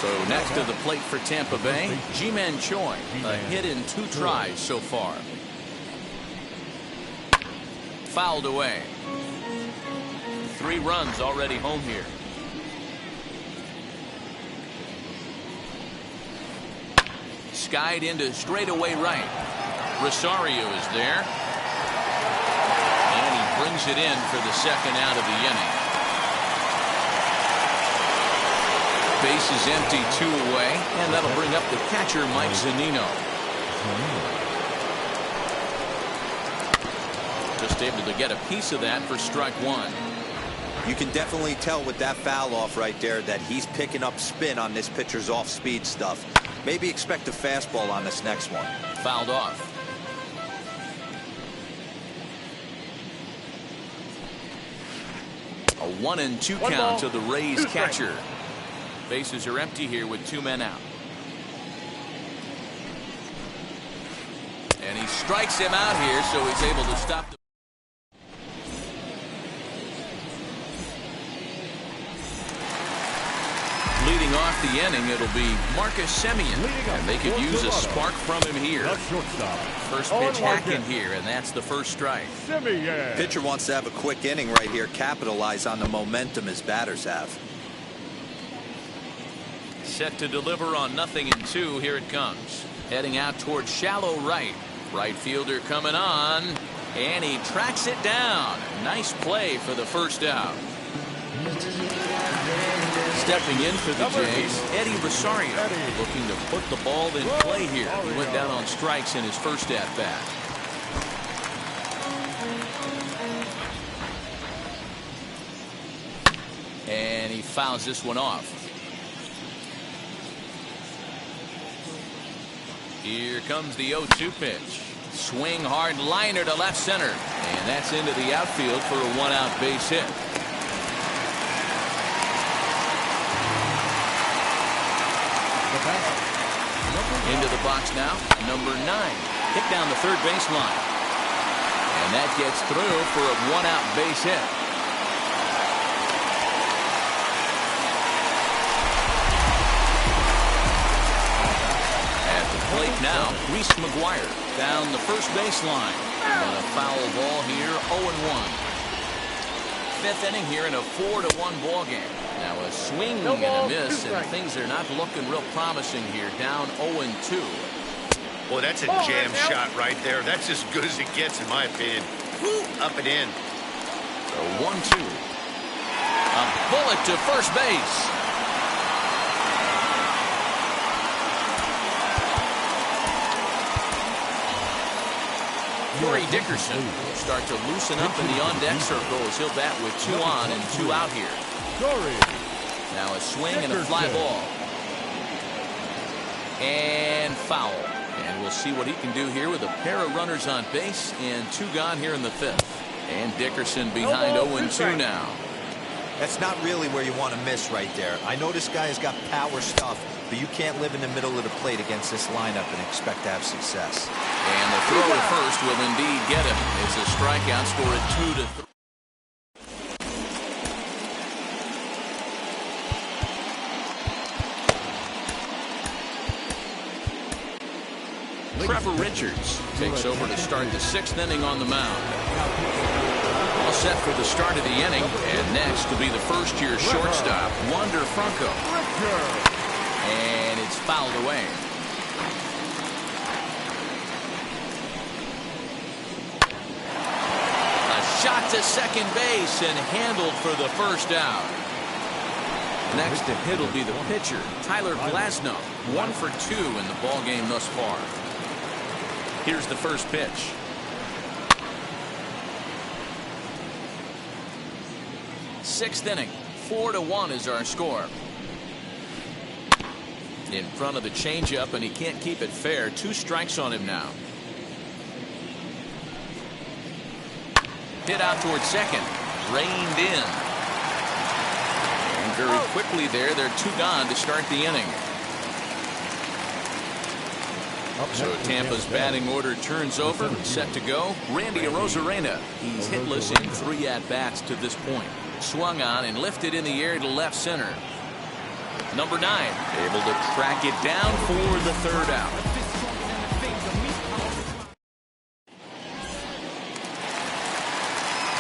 So next to the plate for Tampa Bay, Ji-Man Choi, a hit in 2 tries so far. Fouled away. 3 runs already home here. Skied into straightaway right. Rosario is there. And he brings it in for the second out of the inning. Base is empty, 2 away, and that'll bring up the catcher, Mike Zunino. Just able to get a piece of that for strike one. You can definitely tell with that foul off right there that he's picking up spin on this pitcher's off-speed stuff. Maybe expect a fastball on this next one. Fouled off. A 1-2 count to the Rays catcher. Bases are empty here with 2 men out. And he strikes him out here, so he's able to stop the leading off the inning, it'll be Marcus Semien, and they could use a spark from him here. First pitch hacking here, and that's the first strike. Pitcher wants to have a quick inning right here, capitalize on the momentum his batters have. Set to deliver on 0-2. Here it comes. Heading out towards shallow right. Right fielder coming on, and he tracks it down. Nice play for the first out. Stepping in for the Jays, Eddie Rosario, looking to put the ball in play here. He went down on strikes in his first at-bat. And he fouls this one off. Here comes the 0-2 pitch. Swing hard liner to left center. And that's into the outfield for a one-out base hit. Into the box now, number 9. Hit down the third baseline. And that gets through for a one-out base hit. At the plate now, Reese McGuire down the first baseline. And a foul ball here, 0-1. Fifth inning here in a 4-1 ball game. Now a swing and a miss, and things are not looking real promising here. Down 0-2. Well, that's a jam shot right there. That's as good as it gets, in my opinion. Woo, up and in. So 1-2. A bullet to first base. Corey Dickerson will start to loosen up in the on-deck circle as he'll bat with 2 on and 2 out here. Now a swing and a fly ball. And foul. And we'll see what he can do here with a pair of runners on base and 2 gone here in the 5th. And Dickerson behind 0-2 now. That's not really where you want to miss right there. I know this guy has got power stuff, but you can't live in the middle of the plate against this lineup and expect to have success. And the throw to first will indeed get him. It's a strikeout, score at 2-3. Trevor Richards takes over to start the 6th inning on the mound. All set for the start of the inning, and next to be the first-year shortstop, Wander Franco. And it's fouled away. A shot to second base and handled for the first out. Next to hit will be the pitcher, Tyler Glasnow. 1 for 2 in the ball game thus far. Here's the first pitch. Sixth inning, 4-1 is our score. In front of the changeup, and he can't keep it fair. 2 strikes on him now. Hit out towards second, reined in. And very quickly there, they're 2 gone to start the inning. So Tampa's batting order turns over, set to go. Randy Arozarena, he's hitless in 3 at-bats to this point. Swung on and lifted in the air to left center. Number 9, able to track it down for the 3rd out.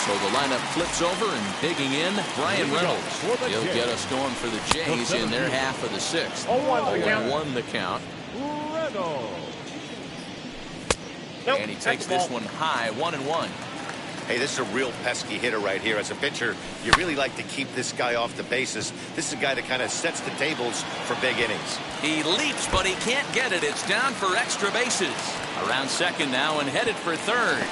So the lineup flips over, and digging in, Brian Reynolds. He'll get us going for the Jays in their half of the 6th. 0-1 the count. And he takes this one high, 1-1. Hey, this is a real pesky hitter right here. As a pitcher, you really like to keep this guy off the bases. This is a guy that kind of sets the tables for big innings. He leaps, but he can't get it. It's down for extra bases. Around second now and headed for third.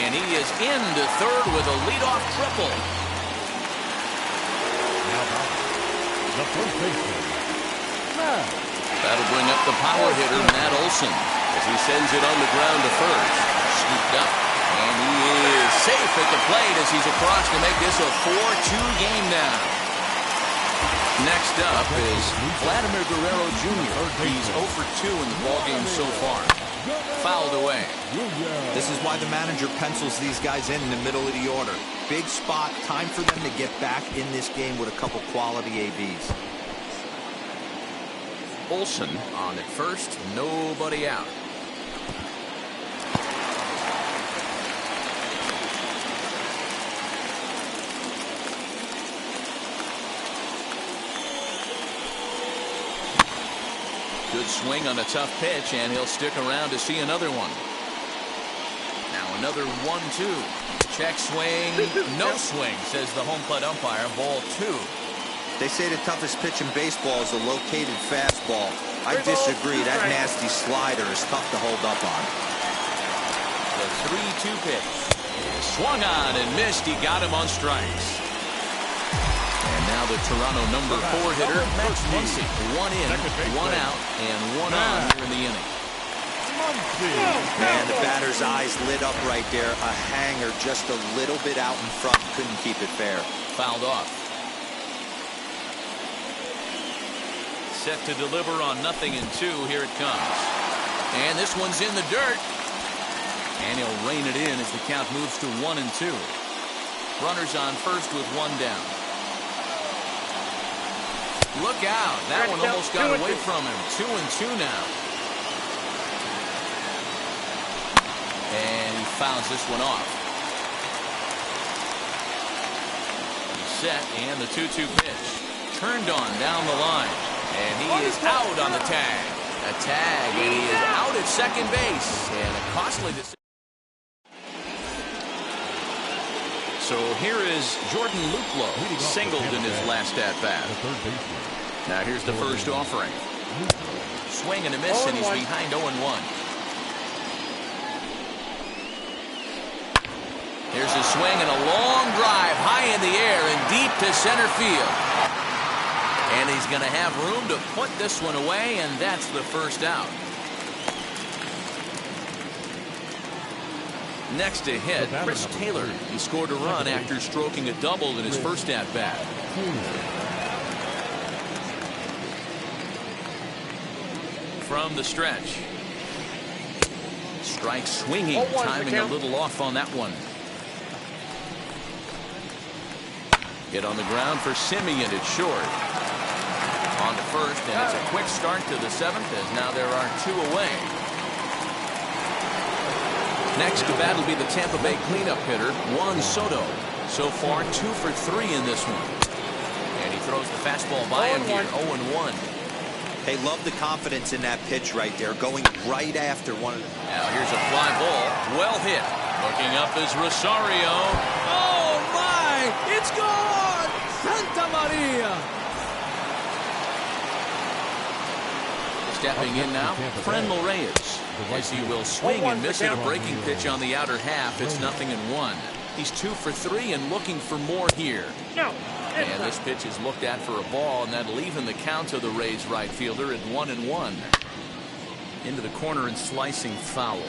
And he is into third with a leadoff triple. That'll bring up the power hitter, Matt Olson, as he sends it on the ground to first. Scooped up, and he is safe at the plate as he's across to make this a 4-2 game now. Next up is Vladimir Guerrero Jr. He's 0 for 2 in the ballgame so far. Fouled away. This is why the manager pencils these guys in the middle of the order. Big spot, time for them to get back in this game with a couple quality ABs. Olsen on at first, nobody out. Good swing on a tough pitch, and he'll stick around to see another one. Now another 1-2. Check swing, no swing, says the home plate umpire. Ball 2. They say the toughest pitch in baseball is a located fastball. I disagree. That nasty slider is tough to hold up on. The 3-2 pitch. Swung on and missed. He got him on strikes. And now the Toronto number 4 hitter, Max Muncy. 1 in, 1 out, and 1 on here in the inning. Man, the batter's eyes lit up right there. A hanger just a little bit out in front. Couldn't keep it fair. Fouled off. Set to deliver on 0-2. Here it comes. And this one's in the dirt. And he'll rein it in as the count moves to 1-2. Runners on first with 1 down. Look out. That one almost got away from him. 2-2 now. And he fouls this one off. He's set, and the 2-2 pitch. Turned on down the line. And he is out on the tag. A tag, and he is out at second base. And a costly decision. So here is Jordan Luplow, singled in his last at-bat. Now here's the first offering. Swing and a miss, and he's behind 0-1. Here's a swing and a long drive high in the air and deep to center field. And he's going to have room to put this one away, and that's the first out. Next to hit, Chris Taylor. He scored a run after stroking a double in his first at-bat. From the stretch. Strike swinging, timing a little off on that one. Hit on the ground for Simeon at short. On to first, and it's a quick start to the 7th, as now there are 2 away. Next to bat will be the Tampa Bay cleanup hitter, Juan Soto. So far, 2 for 3 in this one. And he throws the fastball by him here, 0-1. Hey, love the confidence in that pitch right there, going right after one of them. Now here's a fly ball, well hit. Looking up is Rosario. Oh my, it's gone! Santa Maria! Stepping in now, Frenmel Reyes. As he will swing and miss at a breaking pitch on the outer half. It's 0-1. He's 2 for 3 and looking for more here. And this pitch is looked at for a ball, and that'll even the count of the Rays right fielder at 1-1. Into the corner and slicing foul.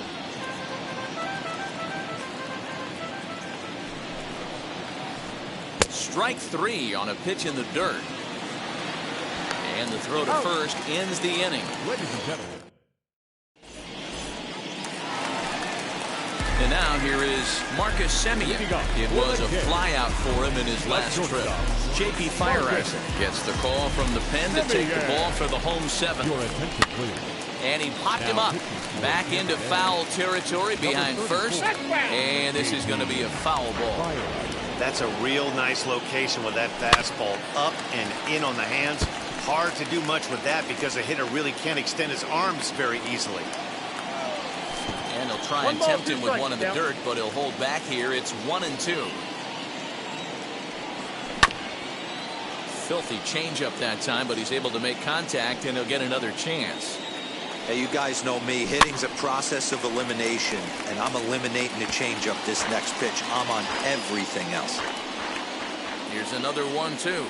Strike 3 on a pitch in the dirt. And the throw to first ends the inning. Ladies and gentlemen. And now here is Marcus Semien. It was a flyout for him in his last trip. J.P. Firearson gets the call from the pen to take the ball for the home 7th. And he popped him up. Back into foul territory behind first. And this is going to be a foul ball. That's a real nice location with that fastball up and in on the hands. Hard to do much with that because a hitter really can't extend his arms very easily. And he'll try and tempt him with one in the dirt, but he'll hold back here. It's 1-2. Filthy changeup that time, but he's able to make contact, and he'll get another chance. Hey, you guys know me. Hitting's a process of elimination, and I'm eliminating the changeup this next pitch. I'm on everything else. Here's another 1-2.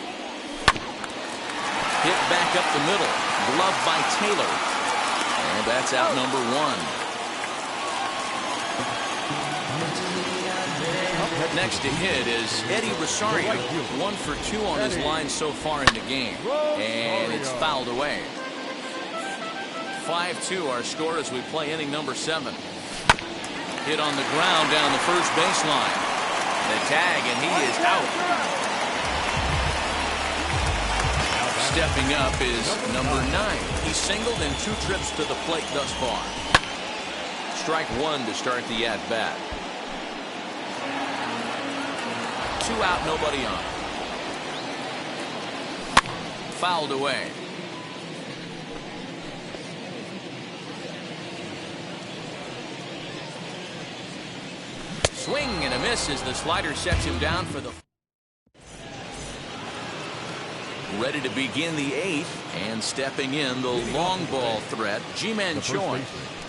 Hit back up the middle. Gloved by Taylor. And that's out number 1. Next to hit is Eddie Rosario. 1 for 2 on his line so far in the game. And it's fouled away. 5-2 our score as we play inning number 7. Hit on the ground down the first baseline. The tag, and he is out. Stepping up is number 9. He's singled in 2 trips to the plate thus far. Strike 1 to start the at-bat. 2 out, nobody on. Fouled away. Swing and a miss as the slider sets him down for the... Ready to begin the 8th, and stepping in the long ball threat, Ji-Man Choi.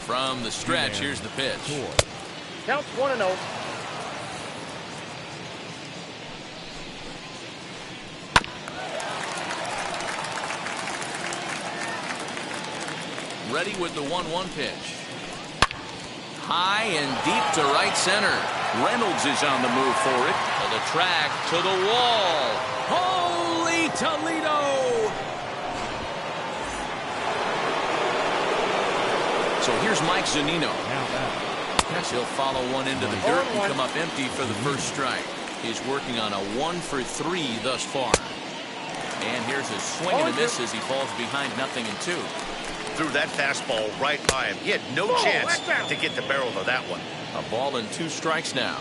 From the stretch, here's the pitch. Counts 1-0. Ready with the 1-1 pitch. High and deep to right center. Reynolds is on the move for it. To the track, to the wall. Holy Toledo! So here's Mike Zunino. Yes, he'll follow one into the dirt and come up empty for the first strike. He's working on a 1-for-3 thus far. And here's a swing and a miss as he falls behind 0-2. Threw that fastball right by him. He had no chance to get the barrel of that one. A ball and 2 strikes now.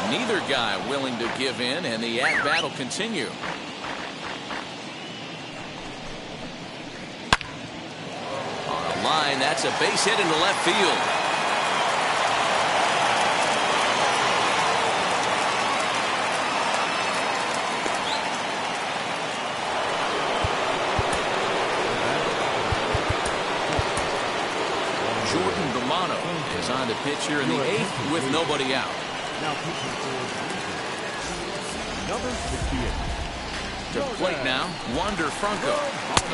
Neither guy willing to give in, and the at-bat will continue. On a line, that's a base hit into left field. Is on to pitch here in the 8th with nobody out. Now pitching for number 68. To plate now, Wander Franco.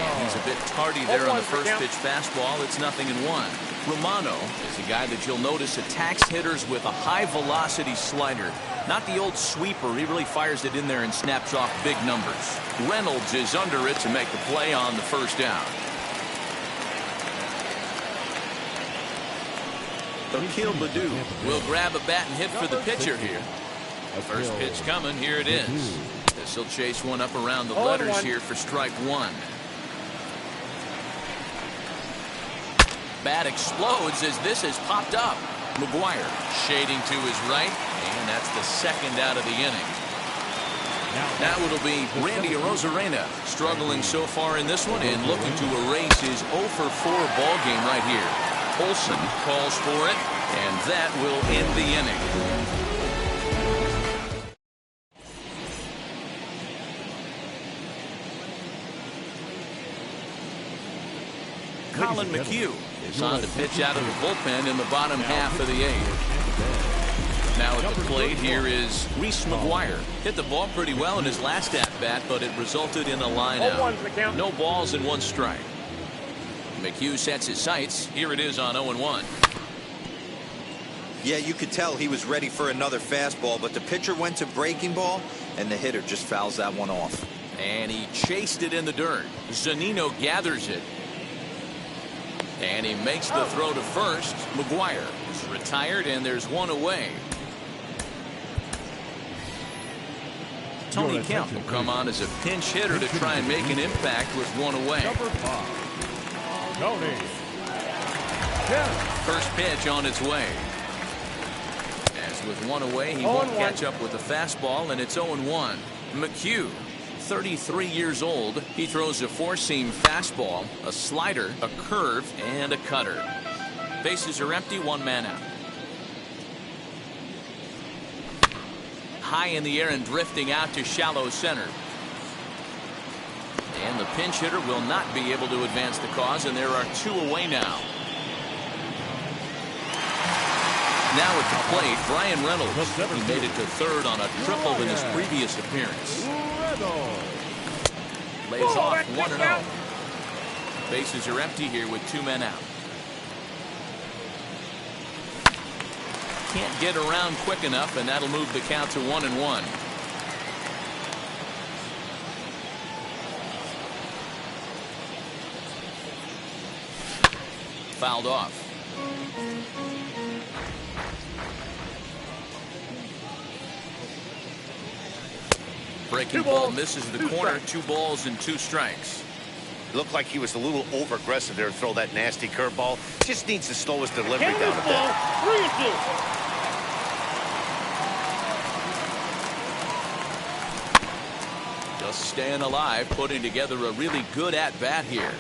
And he's a bit tardy there on the first pitch fastball. It's 0-1. Romano is a guy that you'll notice attacks hitters with a high velocity slider. Not the old sweeper. He really fires it in there and snaps off big numbers. Reynolds is under it to make the play on the first down. Akil Baddoo will grab a bat and hit for the pitcher here. First pitch coming. Here it is. This will chase one up around the letters here for strike 1. Bat explodes as this has popped up. McGuire shading to his right, and that's the second out of the inning. Now it'll be Randy Arozarena struggling so far in this one and looking to erase his 0-for-4 ball game right here. Olsen calls for it, and that will end the inning. Colin McHugh is on to pitch out of the bullpen in the bottom half of the 8th. Now at the plate, here is Reese McGuire. Hit the ball pretty well in his last at-bat, but it resulted in a line out. No balls and 1 strike. McHugh sets his sights. Here it is on 0-1. Yeah, you could tell he was ready for another fastball, but the pitcher went to breaking ball, and the hitter just fouls that one off. And he chased it in the dirt. Zunino gathers it. And he makes the throw to first. McGuire is retired, and there's 1 away. Tony Kemp will come on as a pinch hitter to try and make an impact with 1 away. Number 5. Tony. First pitch on its way. As with 1 away, he won't catch up with the fastball, and it's 0-1. McHugh, 33 years old. He throws a 4-seam fastball, a slider, a curve, and a cutter. Bases are empty, 1 man out. High in the air and drifting out to shallow center. And the pinch hitter will not be able to advance the cause, and there are 2 away now. Now at the plate, Brian Reynolds. He made it to third on a triple in his previous appearance. Lays off 1-0. Bases are empty here with 2 men out. Can't get around quick enough, and that'll move the count to 1-1. Fouled off. Breaking ball misses the corner. 2 balls and 2 strikes. Looked like he was a little over-aggressive there to throw that nasty curveball. Just needs to slow his delivery down a bit. 3-2. Just staying alive, putting together a really good at-bat here.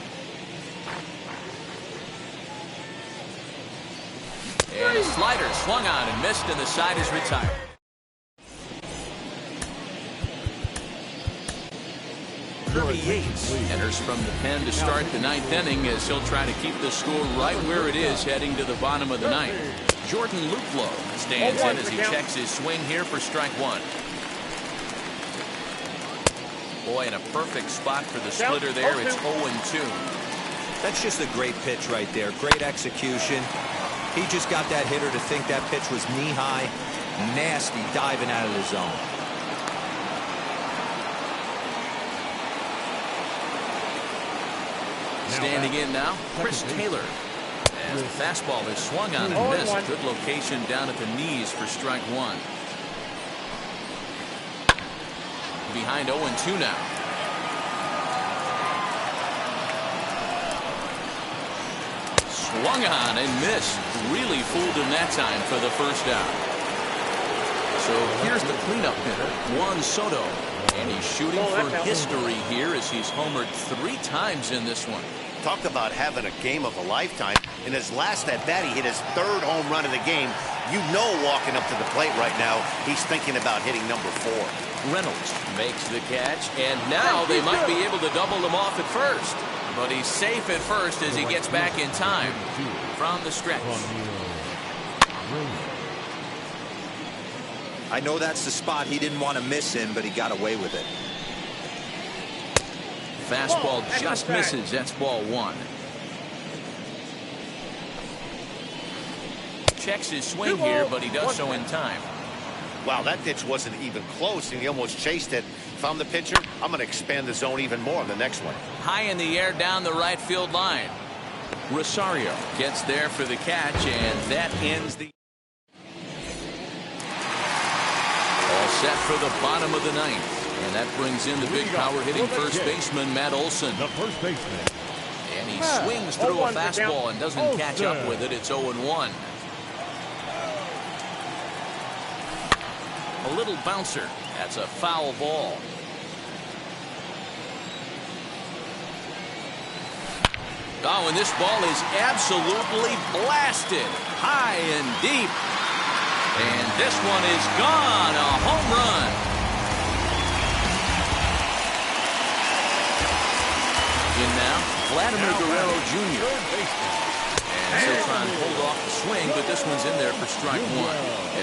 And a slider swung on and missed, and the side is retired. Kirby Yates enters from the pen to start the 9th inning as he'll try to keep the score right where it is heading to the bottom of the 9th. Jordan Luplow stands in as he checks his swing here for strike 1. Boy, in a perfect spot for the splitter there. It's 0-2. That's just a great pitch right there. Great execution. He just got that hitter to think that pitch was knee-high. Nasty diving out of the zone. Standing in now, Chris Taylor. As the fastball is swung on and missed. Good location down at the knees for strike 1. Behind 0-2 now. Swung on and missed. Really fooled him that time for the first out. So here's the cleanup hitter, Juan Soto. And he's shooting for history here as he's homered 3 times in this one. Talk about having a game of a lifetime. In his last at-bat, he hit his 3rd home run of the game. You know, walking up to the plate right now, he's thinking about hitting number 4. Reynolds makes the catch, and now they might be able to double him off at first. But he's safe at first as he gets back in time from the stretch. I know that's the spot he didn't want to miss in, but he got away with it. Fastball just misses. That's ball 1. Checks his swing here, but he does so in time. Wow, that pitch wasn't even close, and he almost chased it. If I'm the pitcher, I'm going to expand the zone even more in the next one. High in the air down the right field line. Rosario gets there for the catch, and that ends the... All set for the bottom of the 9th. And that brings in the big power hitting first baseman, Matt Olson. The first baseman. And he swings through a fastball and doesn't catch up with it. It's 0-1. A little bouncer. That's a foul ball. Oh, and this ball is absolutely blasted. High and deep. And this one is gone. A home run. In now, Vladimir Guerrero Jr. And he'll try and hold off the swing, but this one's in there for strike 1.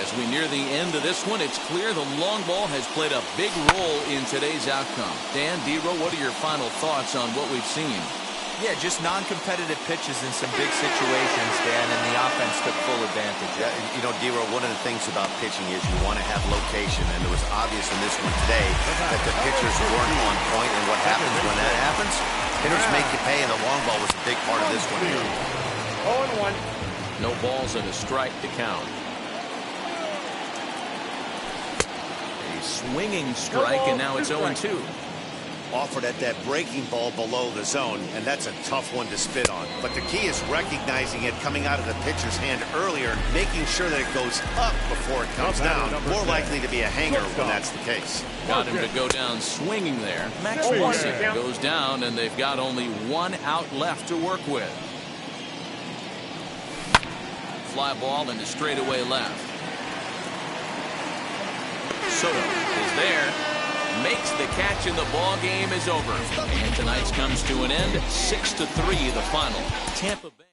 As we near the end of this one, it's clear the long ball has played a big role in today's outcome. Dan, Dero, what are your final thoughts on what we've seen? Yeah, just non-competitive pitches in some big situations, Dan, and the offense took full advantage. Yeah, you know, Dero, one of the things about pitching is you want to have location, and it was obvious in this one today that the pitchers weren't on point, and what happens when that happens? Hitters make you pay, and the long ball was a big part of this one here. 0-1. No balls and a strike to count. A swinging strike, and now it's 0-2. Offered at that breaking ball below the zone, and that's a tough one to spit on. But the key is recognizing it coming out of the pitcher's hand earlier, making sure that it goes up before it comes down. More likely to be a hanger when that's the case. Got him to go down swinging there. Max Muncy goes down, and they've got only 1 out left to work with. Fly ball into straightaway left. Soto is there. Makes the catch, and the ball game is over. And tonight's comes to an end. 6-3 the final. Tampa Bay.